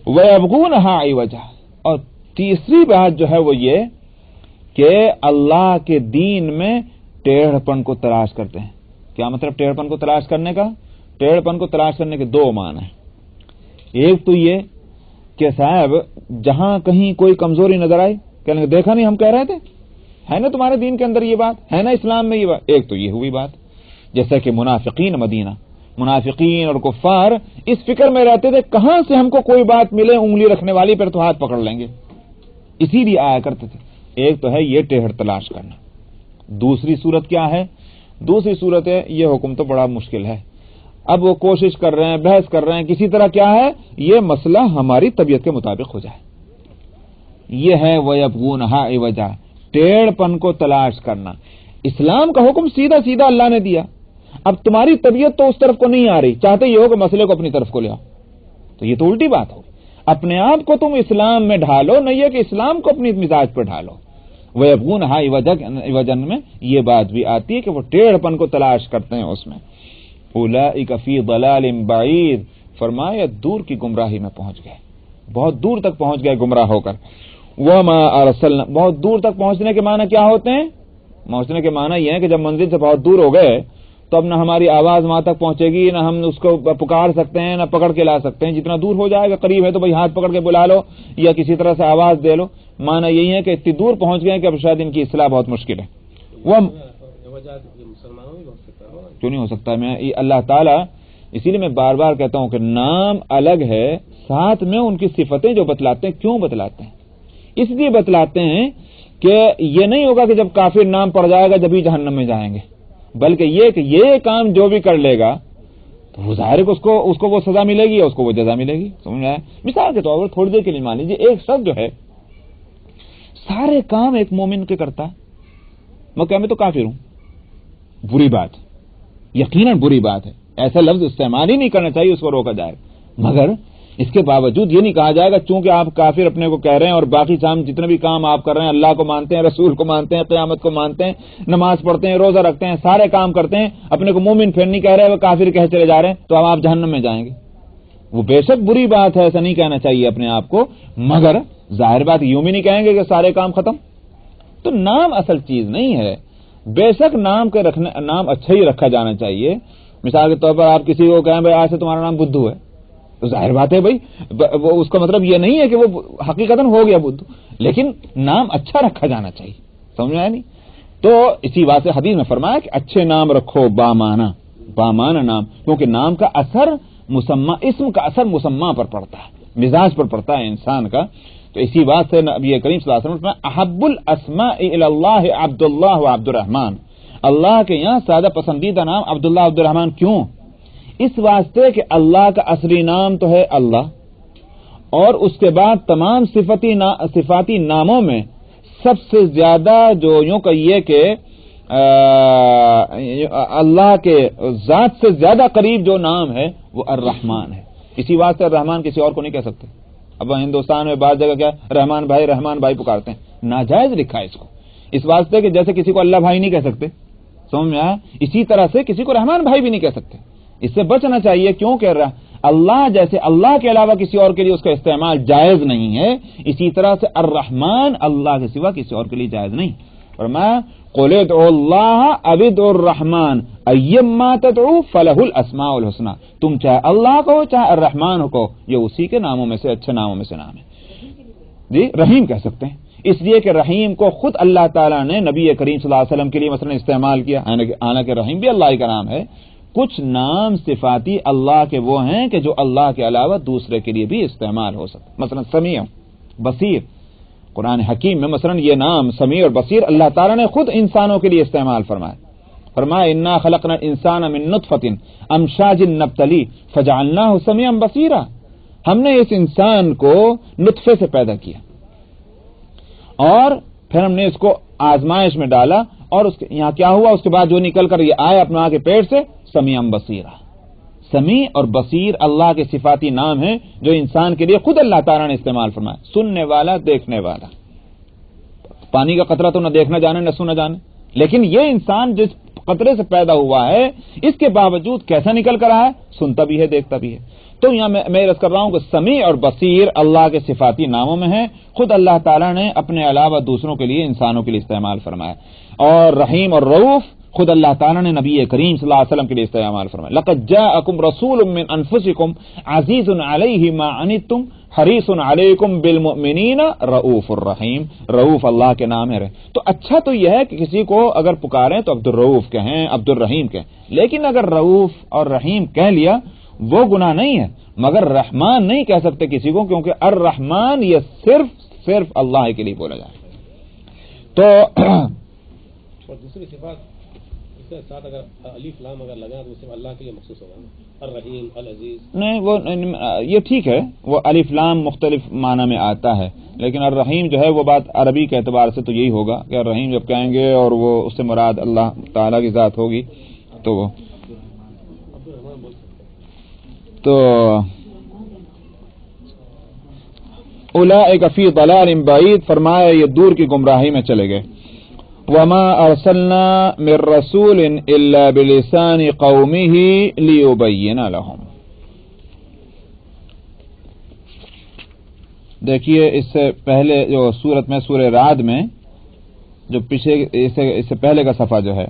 وَيَبْغُونَهَا عِوَجًا. اور تیسری بات جو ہے وہ یہ کہ اللہ کے دین میں ٹیڑھ پن کو تلاش کرتے ہیں. کیا مطلب ٹیڑھ پن کو تلاش کرنے کا؟ ٹیڑھ پن کو تلاش کرنے کے دو معنی ہیں. ایک تو یہ کہ صاحب جہاں کہیں کوئی کمزوری نظر آئی کہنے کہ دیکھا نہیں ہم کہہ رہے تھے، ہے نا تمہارے دین کے اندر یہ بات، ہے نا اسلام میں یہ بات. ایک تو یہ ہوئی بات، جیسا کہ منافقین مدینہ، منافقین اور کفار اس فکر میں رہتے تھے کہاں سے ہم کو کوئی بات ملے انگلی رکھنے والی پر تو ہاتھ پکڑ لیں گے، اسی لیے آیا کرتے تھے. ایک تو ہے یہ ٹیڑھ تلاش کرنا. دوسری صورت کیا ہے؟ دوسری صورت ہے یہ حکم تو بڑا مشکل ہے، اب وہ کوشش کر رہے ہیں، بحث کر رہے ہیں کسی طرح کیا ہے یہ مسئلہ ہماری طبیعت کے مطابق ہو جائے. یہ ہے وَيَبْغُونَهَا عِوَجًا، ٹیڑھ پن کو تلاش کرنا. اسلام کا حکم سیدھا سیدھا اللہ نے دیا، اب تمہاری طبیعت تو اس طرف کو نہیں آ رہی، چاہتے یہ ہو کہ مسئلے کو اپنی طرف کو لے آؤ، تو یہ تو الٹی بات ہو. اپنے آپ کو تم اسلام میں ڈھالو، نہیں ہے کہ اسلام کو اپنی مزاج پر ڈھالو. وَيَبْغُونَهَا عِوَجًا میں یہ بات بھی آتی ہے کہ وہ ٹیڑھ پن کو تلاش کرتے ہیں اس میں. اولئک فی ضلال بعید، فرمایا دور کی گمراہی میں پہنچ گئے، بہت دور تک پہنچ گئے گمراہ ہو کر. وما ارسلنا، بہت دور تک پہنچنے کے معنی کیا ہوتے ہیں؟ پہنچنے کے معنی یہ ہے کہ جب منزل سے بہت دور ہو گئے تو اب نہ ہماری آواز وہاں تک پہنچے گی، نہ ہم اس کو پکار سکتے ہیں، نہ پکڑ کے لا سکتے ہیں. جتنا دور ہو جائے گا، قریب ہے تو بھائی ہاتھ پکڑ کے بلا لو یا کسی طرح سے آواز دے لو. معنی یہی ہے کہ اتنی دور پہنچ گئے کہ اب شاید ان کی اصلاح بہت مشکل ہے. وہ کیوں نہیں ہو سکتا؟ میں اللہ تعالیٰ، اسی لیے میں بار بار کہتا ہوں کہ نام الگ ہے، ساتھ میں ان کی صفتیں جو بتلاتے ہیں. کیوں بتلاتے ہیں؟ اس لیے بتلاتے ہیں کہ یہ نہیں ہوگا کہ جب کافر نام پڑ جائے گا جب ہی جہنم میں جائیں گے، بلکہ یہ کہ یہ کام جو بھی کر لے گا تو وہ ظاہر ہے کہ اس کو وہ سزا ملے گی اور اس کو وہ جزا ملے گی. سمجھ آیا؟ مثال کے طور پر تھوڑی دیر کے لیے مان لیجیے ایک شخص جو ہے سارے کام ایک مومن کے کرتا ہے، میں کہ میں تو کافر ہوں، بری بات، یقیناً بری بات ہے، ایسا لفظ استعمال ہی نہیں کرنا چاہیے، اس کو روکا جائے. مگر اس کے باوجود یہ نہیں کہا جائے گا چونکہ آپ کافر اپنے کو کہہ رہے ہیں اور باقی جتنے بھی کام آپ کر رہے ہیں اللہ کو مانتے ہیں، رسول کو مانتے ہیں، قیامت کو مانتے ہیں، نماز پڑھتے ہیں، روزہ رکھتے ہیں، سارے کام کرتے ہیں، اپنے کو مومن پھر نہیں کہہ رہے، وہ کافر کہہ چلے جا رہے ہیں، تو اب آپ جہنم میں جائیں گے. وہ بے شک بری بات ہے، ایسا نہیں کہنا چاہیے اپنے آپ کو، مگر ظاہر بات یوں بھی نہیں کہیں گے کہ سارے کام ختم. تو نام اصل چیز نہیں ہے. بے شک نام اچھا ہی رکھا جانا چاہیے. مثال کے طور پر آپ کسی کو کہیں بھائی آج سے تمہارا نام بدھو ہے، تو ظاہر بات ہے بھائی وہ اس کا مطلب یہ نہیں ہے کہ وہ حقیقتاً ہو گیا بدھو، لیکن نام اچھا رکھا جانا چاہیے. سمجھ میں آیا نہیں؟ تو اسی بات سے حدیث میں فرمایا کہ اچھے نام رکھو، بامانہ نام، کیونکہ نام کا اثر مسمى، اسم کا اثر مسمى پر پڑتا ہے، مزاج پر پڑتا ہے انسان کا. تو اسی بات سے نبی کریم صلی اللہ علیہ وسلم احب الاسماء الی اللہ عبد اللہ و عبد الرحمن، اللہ کے یہاں زیادہ پسندیدہ نام عبداللہ عبد الرحمن. کیوں؟ اس واسطے کہ اللہ کا اصلی نام تو ہے اللہ، اور اس کے بعد تمام صفاتی ناموں میں سب سے زیادہ جو یوں کہیے کہ اللہ کے ذات سے زیادہ قریب جو نام ہے وہ الرحمن ہے. اسی واسطے الرحمن کسی اور کو نہیں کہہ سکتے. اب ہندوستان میں بعض جگہ کیا رحمان بھائی پکارتے ہیں، ناجائز لکھا ہے اس کو، اس واسطے کہ جیسے کسی کو اللہ بھائی نہیں کہہ سکتے. سمجھ میں آیا؟ اسی طرح سے کسی کو رحمان بھائی بھی نہیں کہہ سکتے. اس سے بچنا چاہیے. کیوں کہہ رہا اللہ جیسے اللہ کے علاوہ کسی اور کے لیے اس کا استعمال جائز نہیں ہے، اسی طرح سے الرحمن اللہ کے سوا کسی اور کے لیے جائز نہیں. فرمایا قل ادعوا اللہ او ادعوا الرحمن ایما تدعوا فلہ الاسماء الحسنى، تم چاہے اللہ کو چاہے الرحمن کو، یہ اسی کے ناموں میں سے اچھے ناموں میں سے نام ہے. جی رحیم کہہ سکتے ہیں، اس لیے کہ رحیم کو خود اللہ تعالیٰ نے نبی کریم صلی اللہ علیہ وسلم کے لیے مثلا استعمال کیا، حالانکہ رحیم بھی اللہ کا نام ہے. کچھ نام صفاتی اللہ کے وہ ہیں کہ جو اللہ کے علاوہ دوسرے کے لیے بھی استعمال ہو سکتے. مثلا سمیع، بصیر، قرآن حکیم میں مثلا یہ نام سمیع اور بصیر اللہ تعالیٰ نے خود انسانوں کے لیے استعمال فرمایا انا خلقنا الانسان من نطفۃ امشاج نبتلی فجعلناه سمیعا بصیرا، ہم نے اس انسان کو نطفے سے پیدا کیا اور پھر ہم نے اس کو آزمائش میں ڈالا، اور اس کے یہاں کیا ہوا، اس کے بعد جو نکل کر یہ آیا اپنے ماں کے پیٹ سے، سمیع بصیرا. سمیع اور بصیر اللہ کے صفاتی نام ہیں جو انسان کے لیے خود اللہ تعالیٰ نے استعمال فرمایا. سننے والا، دیکھنے والا. پانی کا قطرہ تو نہ دیکھنا جانے نہ سننا جانے، لیکن یہ انسان جس قطرے سے پیدا ہوا ہے اس کے باوجود کیسا نکل کر آیا، سنتا بھی ہے دیکھتا بھی ہے. تو یہاں میں عرض کر رہا ہوں کہ سمیع اور بصیر اللہ کے صفاتی ناموں میں ہے، خود اللہ تعالیٰ نے اپنے علاوہ دوسروں کے لیے، انسانوں کے لیے استعمال فرمایا، اور رحیم اور رؤوف خود اللہ تعالیٰ نے نبی کریم صلی اللہ علیہ وسلم کے لیے استعمال فرمایا۔ لقد جاءکم رسول من انفسکم عزیز علیہ ما عنتم حریص علیکم بالمؤمنین رؤوف الرحیم، رؤوف اللہ کے نام ہے۔ تو اچھا تو یہ ہے کہ کسی کو اگر پکاریں تو عبد الرؤوف کہیں، عبد الرحیم کہیں، لیکن اگر رؤوف اور رحیم کہہ لیا وہ گناہ نہیں ہے، مگر رحمان نہیں کہہ سکتے کسی کو، کیونکہ الرحمان یہ صرف اللہ کے لیے بولا جائے۔ تو
اور دوسری صفات اس کے ساتھ اگر الف لام اگر لگا تو صرف اللہ کے لیے مخصوص ہوگا، الرحیم العزیز
نہیں، وہ یہ ٹھیک ہے، وہ الف لام مختلف معنی میں آتا ہے، لیکن الرحیم جو ہے وہ بات عربی کے اعتبار سے تو یہی ہوگا کہ الرحیم جب کہیں گے اور وہ اس سے مراد اللہ تعالیٰ کی ذات ہوگی تو وہ تو اولئک فی ضلال بعید، فرمایا یہ دور کی گمراہی میں چلے گئے۔ وما ارسلنا من رسول الا بلسان قومه ليبين لهم، دیکھیے اس سے پہلے جو سورت میں، سورہ رعد میں جو پیچھے اس سے پہلے کا صفحہ جو ہے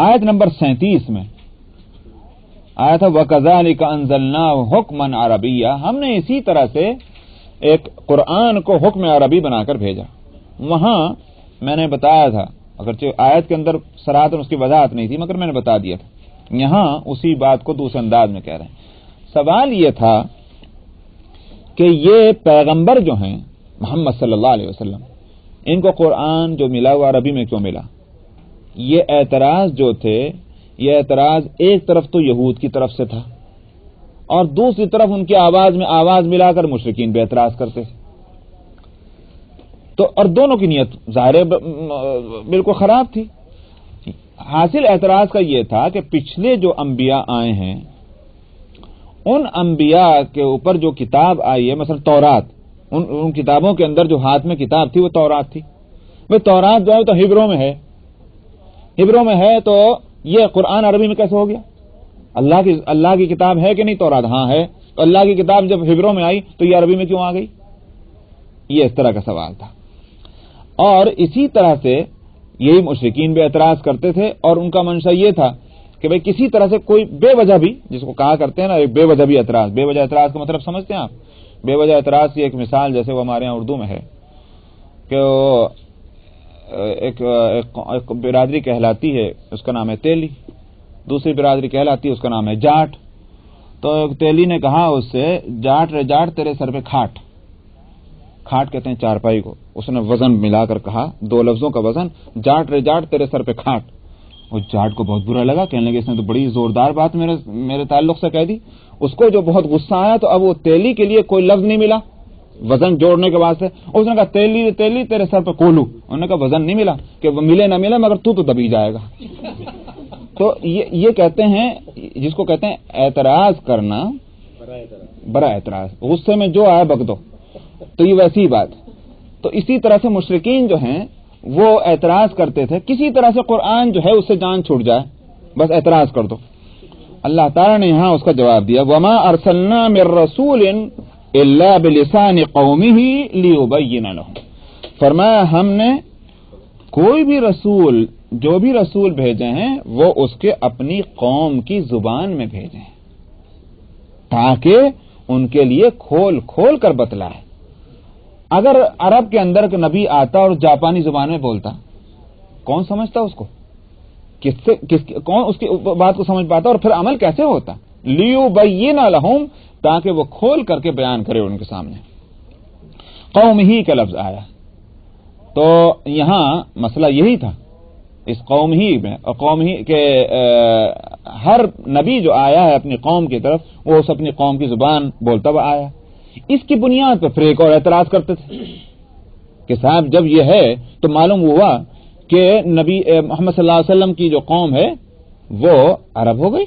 آیت نمبر 37 میں آیا تھا وَكَذَلِكَ أَنزَلْنَاهُ حُكْمًا عَرَبِيًّا، ہم نے اسی طرح سے ایک قرآن کو حکم عربی بنا کر بھیجا۔ وہاں میں نے بتایا تھا، اگرچہ آیت کے اندر صراحتاً اس کی وضاحت نہیں تھی مگر میں نے بتا دیا تھا، یہاں اسی بات کو دوسرے انداز میں کہہ رہے ہیں۔ سوال یہ تھا کہ یہ پیغمبر جو ہیں محمد صلی اللہ علیہ وسلم، ان کو قرآن جو ملا وہ عربی میں کیوں ملا؟ یہ اعتراض جو تھے، یہ اعتراض ایک طرف تو یہود کی طرف سے تھا اور دوسری طرف ان کی آواز میں آواز ملا کر مشرکین بھی اعتراض کرتے تھے، تو اور دونوں کی نیت ظاہر بالکل خراب تھی۔ حاصل اعتراض کا یہ تھا کہ پچھلے جو انبیاء آئے ہیں ان انبیاء کے اوپر جو کتاب آئی ہے، مثلا تورات، ان کتابوں کے اندر جو ہاتھ میں کتاب تھی وہ تورات تھی، وہ تورات جو ہے تو ہبروں میں ہے، ہبروں میں ہے، تو یہ قرآن عربی میں کیسے ہو گیا؟ اللہ کی کتاب ہے کہ نہیں تورات؟ ہاں ہے، تو اللہ کی کتاب جب ہبروں میں آئی تو یہ عربی میں کیوں آ گئی؟ یہ اس طرح کا سوال تھا، اور اسی طرح سے یہی مشرکین بھی اعتراض کرتے تھے، اور ان کا منشا یہ تھا کہ بھئی کسی طرح سے کوئی بے وجہ بھی، جس کو کہا کرتے ہیں نا ایک بے وجہ بھی اعتراض، بے وجہ اعتراض کا مطلب سمجھتے ہیں آپ؟ بے وجہ اعتراض کی ایک مثال جیسے وہ ہمارے یہاں اردو میں ہے کہ ایک برادری کہلاتی ہے اس کا نام ہے تیلی، دوسری برادری کہلاتی ہے اس کا نام ہے جاٹ۔ تو تیلی نے کہا اس سے جاٹ رے جاٹ تیرے سر پہ کھاٹ، کھاٹ کہتے ہیں چارپائی کو، اس نے وزن ملا کر کہا، دو لفظوں کا وزن، جاٹ رے جاٹ تیرے سر پہ کھاٹ۔ وہ جاٹ کو بہت برا لگا، کہنے لگے اس نے تو بڑی زوردار بات میرے تعلق سے کہہ دی۔ اس کو جو بہت غصہ آیا تو اب وہ تیلی کے لیے کوئی لفظ نہیں ملا وزن جوڑنے کے واسطے، اس نے کہا تیلی تیلی تیرے سر پہ کولو، انہوں نے کہا وزن نہیں ملا کہ وہ ملے نہ ملے مگر تو دبی جائے گا۔ تو یہ کہتے ہیں، جس کو کہتے ہیں اعتراض کرنا، برا اعتراض، غصے میں جو آیا بک دو، تو یہ ویسی بات۔ تو اسی طرح سے مشرکین جو ہیں وہ اعتراض کرتے تھے کسی طرح سے قرآن جو ہے اس سے جان چھوٹ جائے، بس اعتراض کر دو۔ اللہ تعالیٰ نے یہاں اس کا جواب دیا وما ارسلنا من رسول الا بلسان قومه ليبين لهم، فرمایا ہم نے کوئی بھی رسول، جو بھی رسول بھیجے ہیں وہ اس کے اپنی قوم کی زبان میں بھیجے ہیں تاکہ ان کے لیے کھول کھول کر بتلائے۔ اگر عرب کے اندر کا نبی آتا اور جاپانی زبان میں بولتا، کون سمجھتا اس کو؟ کون اس کی بات کو سمجھ پاتا اور پھر عمل کیسے ہوتا؟ لیبین لہم، تاکہ وہ کھول کر کے بیان کرے ان کے سامنے۔ قوم ہی کا لفظ آیا تو یہاں مسئلہ یہی تھا اس قوم ہی میں، اور قوم ہی کے ہر نبی جو آیا ہے اپنی قوم کی طرف وہ اس اپنی قوم کی زبان بولتا ہوا آیا۔ اس کی بنیاد پر پھر ایک اور اعتراض کرتے تھے کہ صاحب جب یہ ہے تو معلوم ہوا کہ نبی محمد صلی اللہ علیہ وسلم کی جو قوم ہے وہ عرب ہو گئی،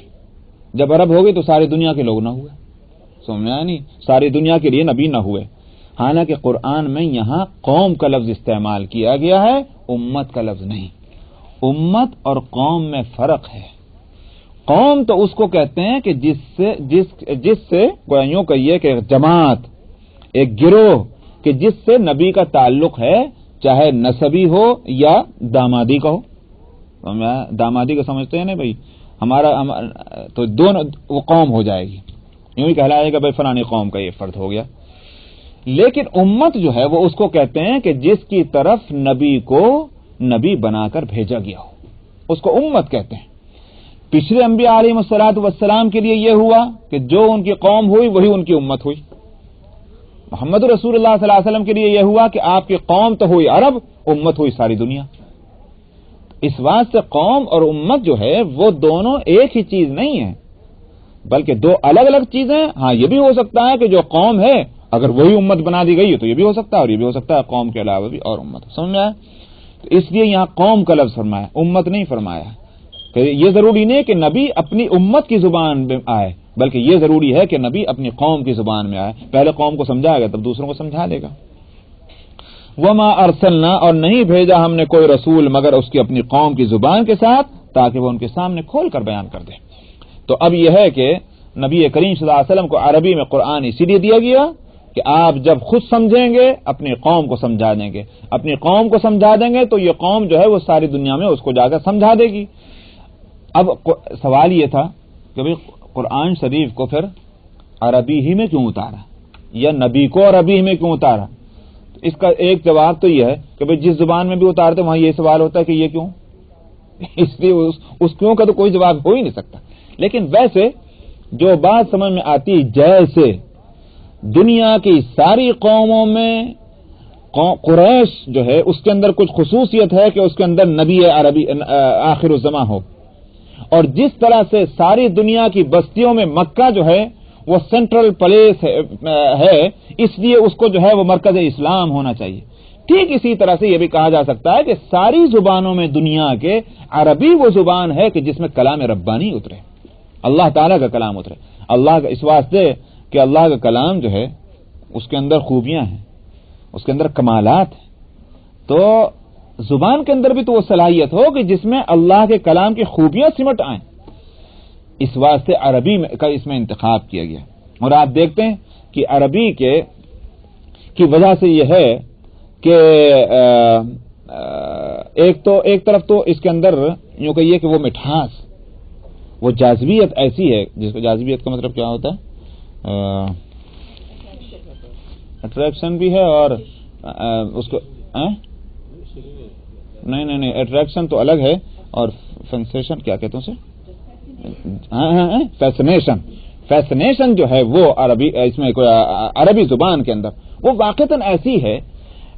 جب عرب ہو گئی تو ساری دنیا کے لوگ نہ ہوئے، سمجھا نہیں؟ ساری دنیا کے لیے نبی نہ ہوئے، حالانکہ قرآن میں یہاں قوم کا لفظ استعمال کیا گیا ہے، امت کا لفظ نہیں۔ امت اور قوم میں فرق ہے۔ قوم تو اس کو کہتے ہیں کہ جس سے یوں کہیے کہ جماعت، ایک گروہ کہ جس سے نبی کا تعلق ہے، چاہے نسبی ہو یا دامادی کا ہو. دامادی کا سمجھتے ہیں نا بھائی، ہمارا تو دونوں وہ قوم ہو جائے گی، یوں ہی کہلائے گا بھائی فلانی قوم کا یہ فرد ہو گیا. لیکن امت جو ہے وہ اس کو کہتے ہیں کہ جس کی طرف نبی کو نبی بنا کر بھیجا گیا ہو، اس کو امت کہتے ہیں. پچھلے انبیاء علیہ الصلوۃ والسلام کے لیے یہ ہوا کہ جو ان کی قوم ہوئی وہی ان کی امت ہوئی. محمد رسول اللہ صلی اللہ علیہ وسلم کے لیے یہ ہوا کہ آپ کی قوم تو ہوئی عرب، امت ہوئی ساری دنیا. اس واسطے قوم اور امت جو ہے وہ دونوں ایک ہی چیز نہیں ہے، بلکہ دو الگ الگ چیزیں. ہاں یہ بھی ہو سکتا ہے کہ جو قوم ہے اگر وہی امت بنا دی گئی ہے تو یہ بھی ہو سکتا ہے، اور یہ بھی ہو سکتا ہے قوم کے علاوہ بھی اور امت. سمجھ میں آیا؟ تو اس لیے یہاں قوم کا لفظ فرمایا، امت نہیں فرمایا. کہ یہ ضروری نہیں کہ نبی اپنی امت کی زبان میں آئے، بلکہ یہ ضروری ہے کہ نبی اپنی قوم کی زبان میں آئے. پہلے قوم کو سمجھائے گا تب دوسروں کو سمجھا دے گا. وما ارسلنا، اور نہیں بھیجا ہم نے کوئی رسول مگر اس کی اپنی قوم کی زبان کے ساتھ، تاکہ وہ ان کے سامنے کھول کر بیان کر دے. تو اب یہ ہے کہ نبی کریم صلی اللہ علیہ وسلم کو عربی میں قرآن اسی لیے دیا گیا کہ آپ جب خود سمجھیں گے اپنی قوم کو سمجھا دیں گے. اپنی قوم کو سمجھا دیں گے تو یہ قوم جو ہے وہ ساری دنیا میں اس کو جا کر سمجھا دے گی. اب سوال یہ تھا کہ بھئی قرآن شریف کو پھر عربی ہی میں کیوں اتارا، یا نبی کو عربی ہی میں کیوں اتارا؟ اس کا ایک جواب تو یہ ہے کہ بھئی جس زبان میں بھی اتارتے وہاں یہ سوال ہوتا ہے کہ یہ کیوں. اس لیے اس کیوں کا تو کوئی جواب ہو ہی نہیں سکتا. لیکن ویسے جو بات سمجھ میں آتی، جیسے دنیا کی ساری قوموں میں قریش جو ہے اس کے اندر کچھ خصوصیت ہے کہ اس کے اندر نبی عربی آخر الزماں ہو، اور جس طرح سے ساری دنیا کی بستیوں میں مکہ جو ہے وہ سینٹرل پلیس ہے، اس لیے اس کو جو ہے وہ مرکز اسلام ہونا چاہیے. ٹھیک اسی طرح سے یہ بھی کہا جا سکتا ہے کہ ساری زبانوں میں دنیا کے عربی وہ زبان ہے کہ جس میں کلام ربانی اترے، اللہ تعالیٰ کا کلام اترے. اللہ کا اس واسطے کہ اللہ کا کلام جو ہے اس کے اندر خوبیاں ہیں، اس کے اندر کمالات ہیں، تو زبان کے اندر بھی تو وہ صلاحیت ہو کہ جس میں اللہ کے کلام کی خوبیاں سمٹ آئیں. اس واسطے عربی کا اس میں انتخاب کیا گیا. اور آپ دیکھتے ہیں کہ عربی کی وجہ سے یہ ہے کہ ایک طرف تو اس کے اندر یوں کہیے کہ وہ مٹھاس، وہ جاذبیت ایسی ہے، جس کو جاذبیت کا مطلب کیا ہوتا ہے؟ اٹریکشن بھی ہے، اور اس کو نہیں اٹریکشن تو الگ ہے، اور فینسیشن کیا کہتے ہیں اسے؟ فیسنیشن جو ہے وہ عربی اس میں عربی زبان کے اندر وہ واقعتاً ایسی ہے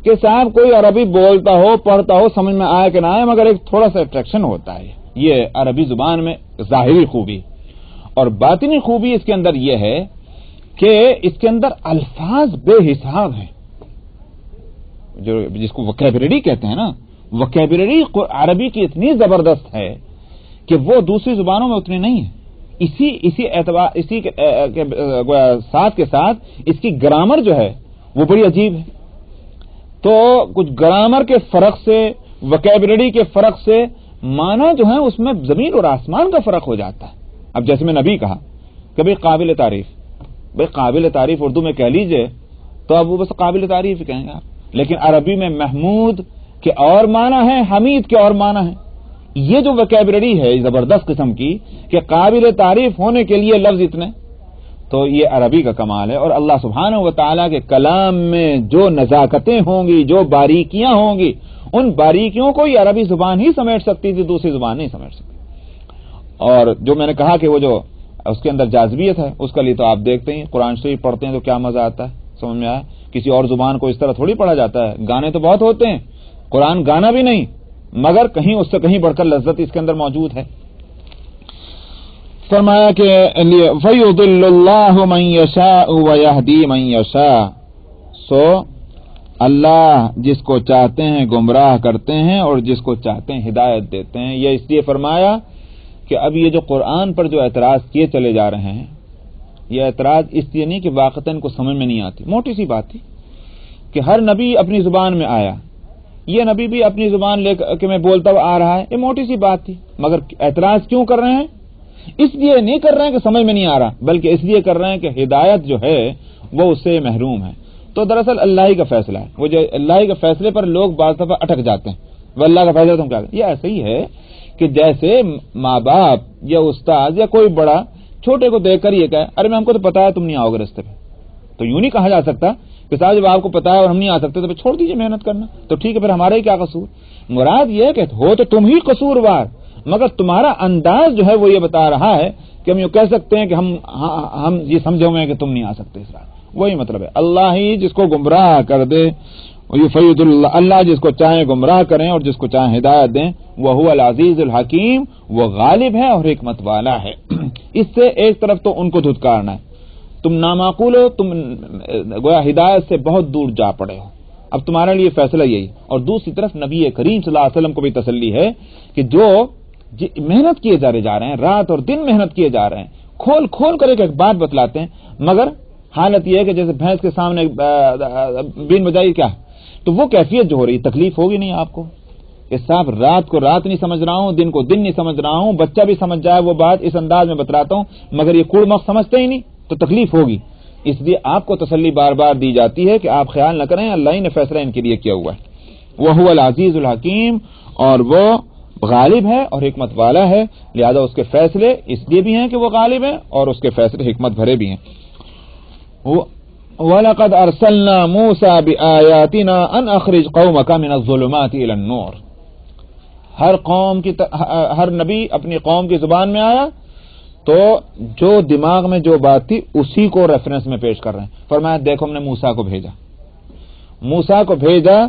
کہ صاحب کوئی عربی بولتا ہو پڑھتا ہو سمجھ میں آئے کہ نہ آئے، مگر ایک تھوڑا سا اٹریکشن ہوتا ہے. یہ عربی زبان میں ظاہری خوبی. اور باطنی خوبی اس کے اندر یہ ہے کہ اس کے اندر الفاظ بے حساب ہیں، جو جس کو وکیبلری کہتے ہیں نا، وکیبلری عربی کی اتنی زبردست ہے کہ وہ دوسری زبانوں میں اتنی نہیں ہے. اسی اعتبار اسی کے ساتھ اس کی گرامر جو ہے وہ بڑی عجیب ہے. تو کچھ گرامر کے فرق سے، وکیبلری کے فرق سے معنی جو ہے اس میں زمین اور آسمان کا فرق ہو جاتا ہے. اب جیسے میں نبی کہا کہ بھئی قابل تعریف، بھئی قابل تعریف اردو میں کہہ لیجئے تو اب وہ بس قابل تعریف کہیں گے آپ. لیکن عربی میں محمود کے اور معنی ہیں، حمید کے اور معنی ہیں. یہ جو وکیبلری ہے زبردست قسم کی کہ قابل تعریف ہونے کے لیے لفظ اتنے، تو یہ عربی کا کمال ہے. اور اللہ سبحانہ و تعالیٰ کے کلام میں جو نزاکتیں ہوں گی، جو باریکیاں ہوں گی، ان باریکیوں کو یہ عربی زبان ہی سمیٹ سکتی تھی، دوسری زبان نہیں سمیٹ سکتی. اور جو میں نے کہا کہ وہ جو اس کے اندر جاذبیت ہے، اس کا لیے تو آپ دیکھتے ہیں قرآن شریف پڑھتے ہیں تو کیا مزہ آتا ہے. سمجھ میں آیا؟ کسی اور زبان کو اس طرح تھوڑی پڑھا جاتا ہے. گانے تو بہت ہوتے ہیں، قرآن گانا بھی نہیں، مگر کہیں اس سے کہیں بڑھ کر لذت اس کے اندر موجود ہے. فرمایا کہ فَيُضِلُّ اللَّهُ مَن يَشَاءُ وَيَهْدِي مَن يَشَاءُ. سو اللہ جس کو چاہتے ہیں گمراہ کرتے ہیں اور جس کو چاہتے ہیں ہدایت دیتے ہیں. یہ اس لیے فرمایا کہ اب یہ جو قرآن پر جو اعتراض کیے چلے جا رہے ہیں، یہ اعتراض اس لیے نہیں کہ واقعتاً کو سمجھ میں نہیں آتی. موٹی سی بات تھی کہ ہر نبی اپنی زبان میں آیا، یہ نبی بھی اپنی زبان لے کے میں بولتا ہوا آ رہا ہے، یہ موٹی سی بات تھی. مگر اعتراض کیوں کر رہے ہیں؟ اس لیے نہیں کر رہے ہیں کہ سمجھ میں نہیں آ رہا، بلکہ اس لیے کر رہے ہیں کہ ہدایت جو ہے وہ اس سے محروم ہے۔ تو دراصل اللہ ہی کا فیصلہ ہے، وہ جو اللہ ہی کے فیصلے پر لوگ بعض دفعہ اٹک جاتے ہیں، وہ اللہ کا فیصلہ تم کیا کریں۔ یہ ایسا ہی ہے کہ جیسے ماں باپ یا استاد یا کوئی بڑا چھوٹے کو دیکھ کر یہ کہے ارے میں ہم کو تو پتا ہے تم نہیں آؤ گے رستے پہ، تو یوں نہیں کہا جا سکتا کہ صاحب جب آپ کو پتا ہے اور ہم نہیں آ سکتے تو پھر چھوڑ دیجیے محنت کرنا، تو ٹھیک ہے پھر ہمارا ہی کیا قصور۔ مراد یہ ہے کہ ہو تو تم ہی قصوروار، مگر تمہارا انداز جو ہے وہ یہ بتا رہا ہے کہ ہم یوں کہہ سکتے ہیں کہ ہم یہ سمجھے ہوئے ہیں کہ تم نہیں آ سکتے اس رات۔ وہی مطلب ہے، اللہ ہی جس کو گمراہ کر دے، یفید اللہ جس کو چاہے گمراہ کریں اور جس کو چاہے ہدایت دیں، وہ العزیز الحکیم، وہ غالب ہے اور حکمت والا ہے۔ اس سے ایک طرف تو ان کو دھتکارنا ہے، تم نامعقول ہو، تم گویا ہدایت سے بہت دور جا پڑے ہو، اب تمہارے لیے فیصلہ یہی، اور دوسری طرف نبی کریم صلی اللہ علیہ وسلم کو بھی تسلی ہے کہ جو محنت کیے جا رہے ہیں، رات اور دن محنت کیے جا رہے ہیں، کھول کھول کر ایک بات بتلاتے ہیں، مگر حالت یہ ہے کہ جیسے بھینس کے سامنے بین بجائی کیا، تو وہ کیفیت جو ہو رہی، تکلیف ہوگی نہیں آپ کو کہ صاحب رات کو رات نہیں سمجھ رہا ہوں، دن کو دن نہیں سمجھ رہا ہوں، بچہ بھی سمجھ جائے وہ بات اس انداز میں بتلاتا ہوں، مگر یہ کوڑ مخ سمجھتے ہی نہیں، تو تکلیف ہوگی۔ اس لیے آپ کو تسلی بار بار دی جاتی ہے کہ آپ خیال نہ کریں، اللہ ہی نے فیصلہ ان کے لیے کیا ہوا ہے، وہ العزیز الحکیم، اور وہ غالب ہے اور حکمت والا ہے، لہذا اس کے فیصلے اس لیے بھی ہیں کہ وہ غالب ہے اور اس کے فیصلے حکمت بھرے بھی ہیں۔ وَلَقَدْ أَرْسَلْنَا مُوسَى بِآيَاتِنَا أَنْ أَخْرِجْ قَوْمَكَ مِنَ الظُّلُمَاتِ إِلَى النُّورِ۔ ہر نبی اپنی قوم کی زبان میں آیا تو جو دماغ میں جو بات تھی اسی کو ریفرنس میں پیش کر رہے ہیں۔ فرمایا دیکھو ہم نے موسیٰ کو بھیجا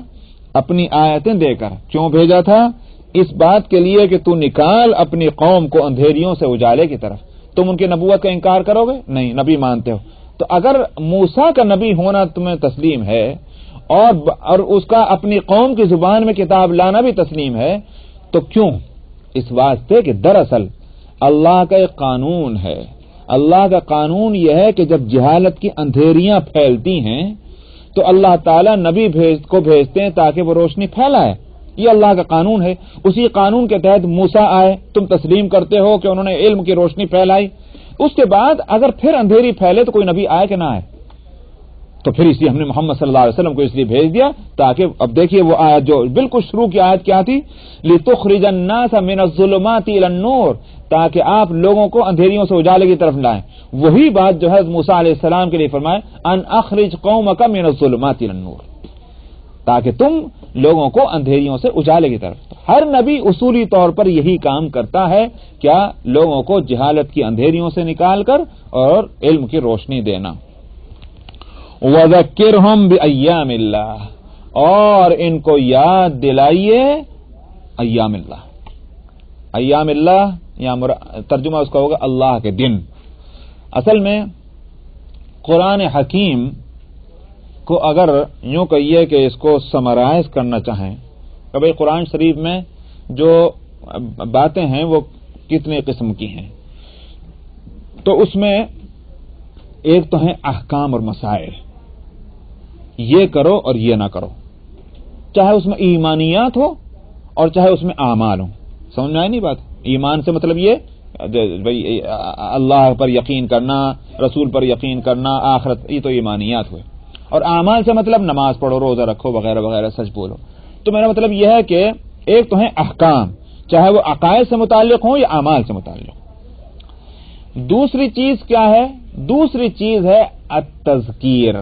اپنی آیتیں دے کر۔ کیوں بھیجا تھا؟ اس بات کے لیے کہ تو نکال اپنی قوم کو اندھیریوں سے اجالے کی طرف۔ تم ان کی نبوت کا انکار کرو گے؟ نہیں، نبی مانتے ہو، تو اگر موسیٰ کا نبی ہونا تمہیں تسلیم ہے اور اس کا اپنی قوم کی زبان میں کتاب لانا بھی تسلیم ہے، تو کیوں؟ اس واسطے کہ دراصل اللہ کا ایک قانون ہے۔ اللہ کا قانون یہ ہے کہ جب جہالت کی اندھیریاں پھیلتی ہیں تو اللہ تعالیٰ نبی کو بھیجتے ہیں تاکہ وہ روشنی پھیلائے، یہ اللہ کا قانون ہے۔ اسی قانون کے تحت موسیٰ آئے، تم تسلیم کرتے ہو کہ انہوں نے علم کی روشنی پھیلائی، اس کے بعد اگر پھر اندھیری پھیلے تو کوئی نبی آئے کہ نہ آئے؟ تو پھر اس لیے ہم نے محمد صلی اللہ علیہ وسلم کو اس لیے بھیج دیا تاکہ اب دیکھیے وہ آیت جو بالکل شروع کی آیت کیا تھی، لِتُخْرِجَ النَّاسَ مِنَ الظُّلُمَاتِ إِلَى النُّورِ، تاکہ آپ لوگوں کو اندھیریوں سے اجالے کی طرف لائیں۔ وہی بات جو ہے موسیٰ علیہ السلام کے لیے فرمائے ان اخرج قومک من الظلمات الى النور، تاکہ تم لوگوں کو اندھیریوں سے اجالے کی طرف۔ ہر نبی اصولی طور پر یہی کام کرتا ہے، کیا؟ لوگوں کو جہالت کی اندھیریوں سے نکال کر اور علم کی روشنی دینا۔ وَذَكِّرْهُمْ بِأَيَّامِ اللَّهِ، اور ان کو یاد دلائیے ایام اللہ۔ ایام اللہ یا ترجمہ اس کا ہوگا اللہ کے دن۔ اصل میں قرآن حکیم کو اگر یوں کہیے کہ اس کو سمرائز کرنا چاہیں کہ بھئی قرآن شریف میں جو باتیں ہیں وہ کتنے قسم کی ہیں، تو اس میں ایک تو ہیں احکام اور مسائل، یہ کرو اور یہ نہ کرو، چاہے اس میں ایمانیات ہو اور چاہے اس میں اعمال ہو۔ سمجھ میں آئی نہیں بات؟ ایمان سے مطلب یہ بھئی اللہ پر یقین کرنا، رسول پر یقین کرنا، آخرت، یہ تو ایمانیات ہوئے، اور اعمال سے مطلب نماز پڑھو، روزہ رکھو، وغیرہ وغیرہ، سچ بولو۔ تو میرا مطلب یہ ہے کہ ایک تو ہیں احکام، چاہے وہ عقائد سے متعلق ہوں یا اعمال سے متعلق ہوں۔ دوسری چیز کیا ہے؟ دوسری چیز ہے التذکیر۔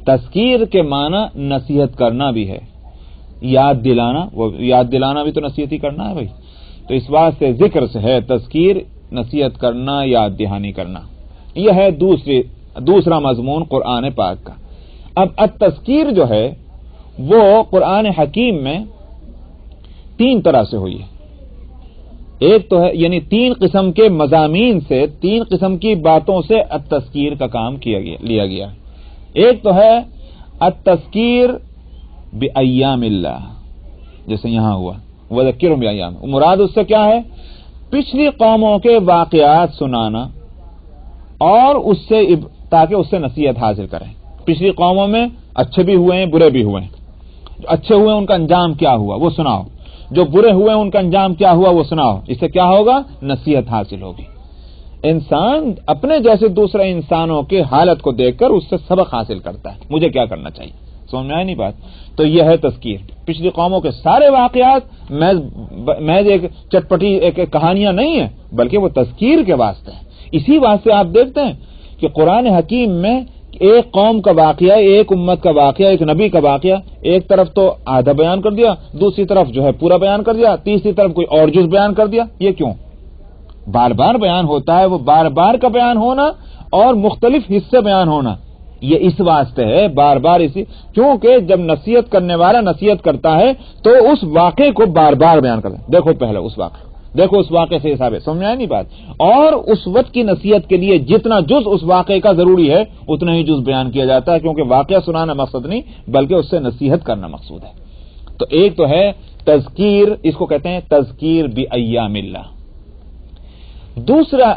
تذکیر کے معنی نصیحت کرنا بھی ہے، یاد دلانا، وہ یاد دلانا بھی تو نصیحت ہی کرنا ہے بھائی، تو اس واسطے ذکر سے ہے تذکیر، نصیحت کرنا، یاد دہانی کرنا، یہ ہے دوسرا مضمون قرآن پاک کا۔ اب التذکیر جو ہے وہ قرآن حکیم میں تین طرح سے ہوئی ہے۔ ایک تو ہے یعنی تین قسم کے مضامین سے، تین قسم کی باتوں سے التذکیر کا کام لیا گیا۔ ایک تو ہے التذکیر بأیام اللہ، جیسے یہاں ہوا وذکرہم بأیام، مراد اس سے کیا ہے؟ پچھلی قوموں کے واقعات سنانا اور اس سے تاکہ اس سے نصیحت حاصل کریں۔ پچھلی قوموں میں اچھے بھی ہوئے ہیں، برے بھی ہوئے ہیں، جو اچھے ہوئے ان کا انجام کیا ہوا وہ سناؤ، جو برے ہوئے ان کا انجام کیا ہوا وہ سناؤ. اس سے کیا ہوگا؟ نصیحت حاصل ہوگی. انسان اپنے جیسے دوسرے انسانوں کی حالت کو دیکھ کر اس سے سبق حاصل کرتا ہے. مجھے کیا کرنا چاہیے؟ سمجھ میں آئی نہیں بات؟ تو یہ ہے تذکیر. پچھلی قوموں کے سارے واقعات محض ایک چٹپٹی ایک کہانیاں نہیں ہیں، بلکہ وہ تذکیر کے واسطے ہیں. اسی واسطے آپ دیکھتے ہیں کہ قرآن حکیم میں ایک قوم کا واقعہ، ایک امت کا واقعہ، ایک نبی کا واقعہ ایک طرف تو آدھا بیان کر دیا، دوسری طرف جو ہے پورا بیان کر دیا، تیسری طرف کوئی اور جز بیان کر دیا. یہ کیوں؟ بار بار بیان ہوتا ہے، وہ بار بار کا بیان ہونا اور مختلف حصے بیان ہونا یہ اس واسطے ہے بار بار اسی، کیونکہ جب نصیحت کرنے والا نصیحت کرتا ہے تو اس واقعے کو بار بار بیان کرتا ہے. دیکھو پہلے اس واقعے، دیکھو اس واقعے سے حساب ہے. سمجھ آئی نہیں بات؟ اور اس وقت کی نصیحت کے لیے جتنا جز اس واقعے کا ضروری ہے اتنا ہی جز بیان کیا جاتا ہے، کیونکہ واقعہ سنانا مقصد نہیں بلکہ اس سے نصیحت کرنا مقصود ہے. تو ایک تو ہے تذکیر، اس کو کہتے ہیں تذکیر بایام اللہ. دوسرا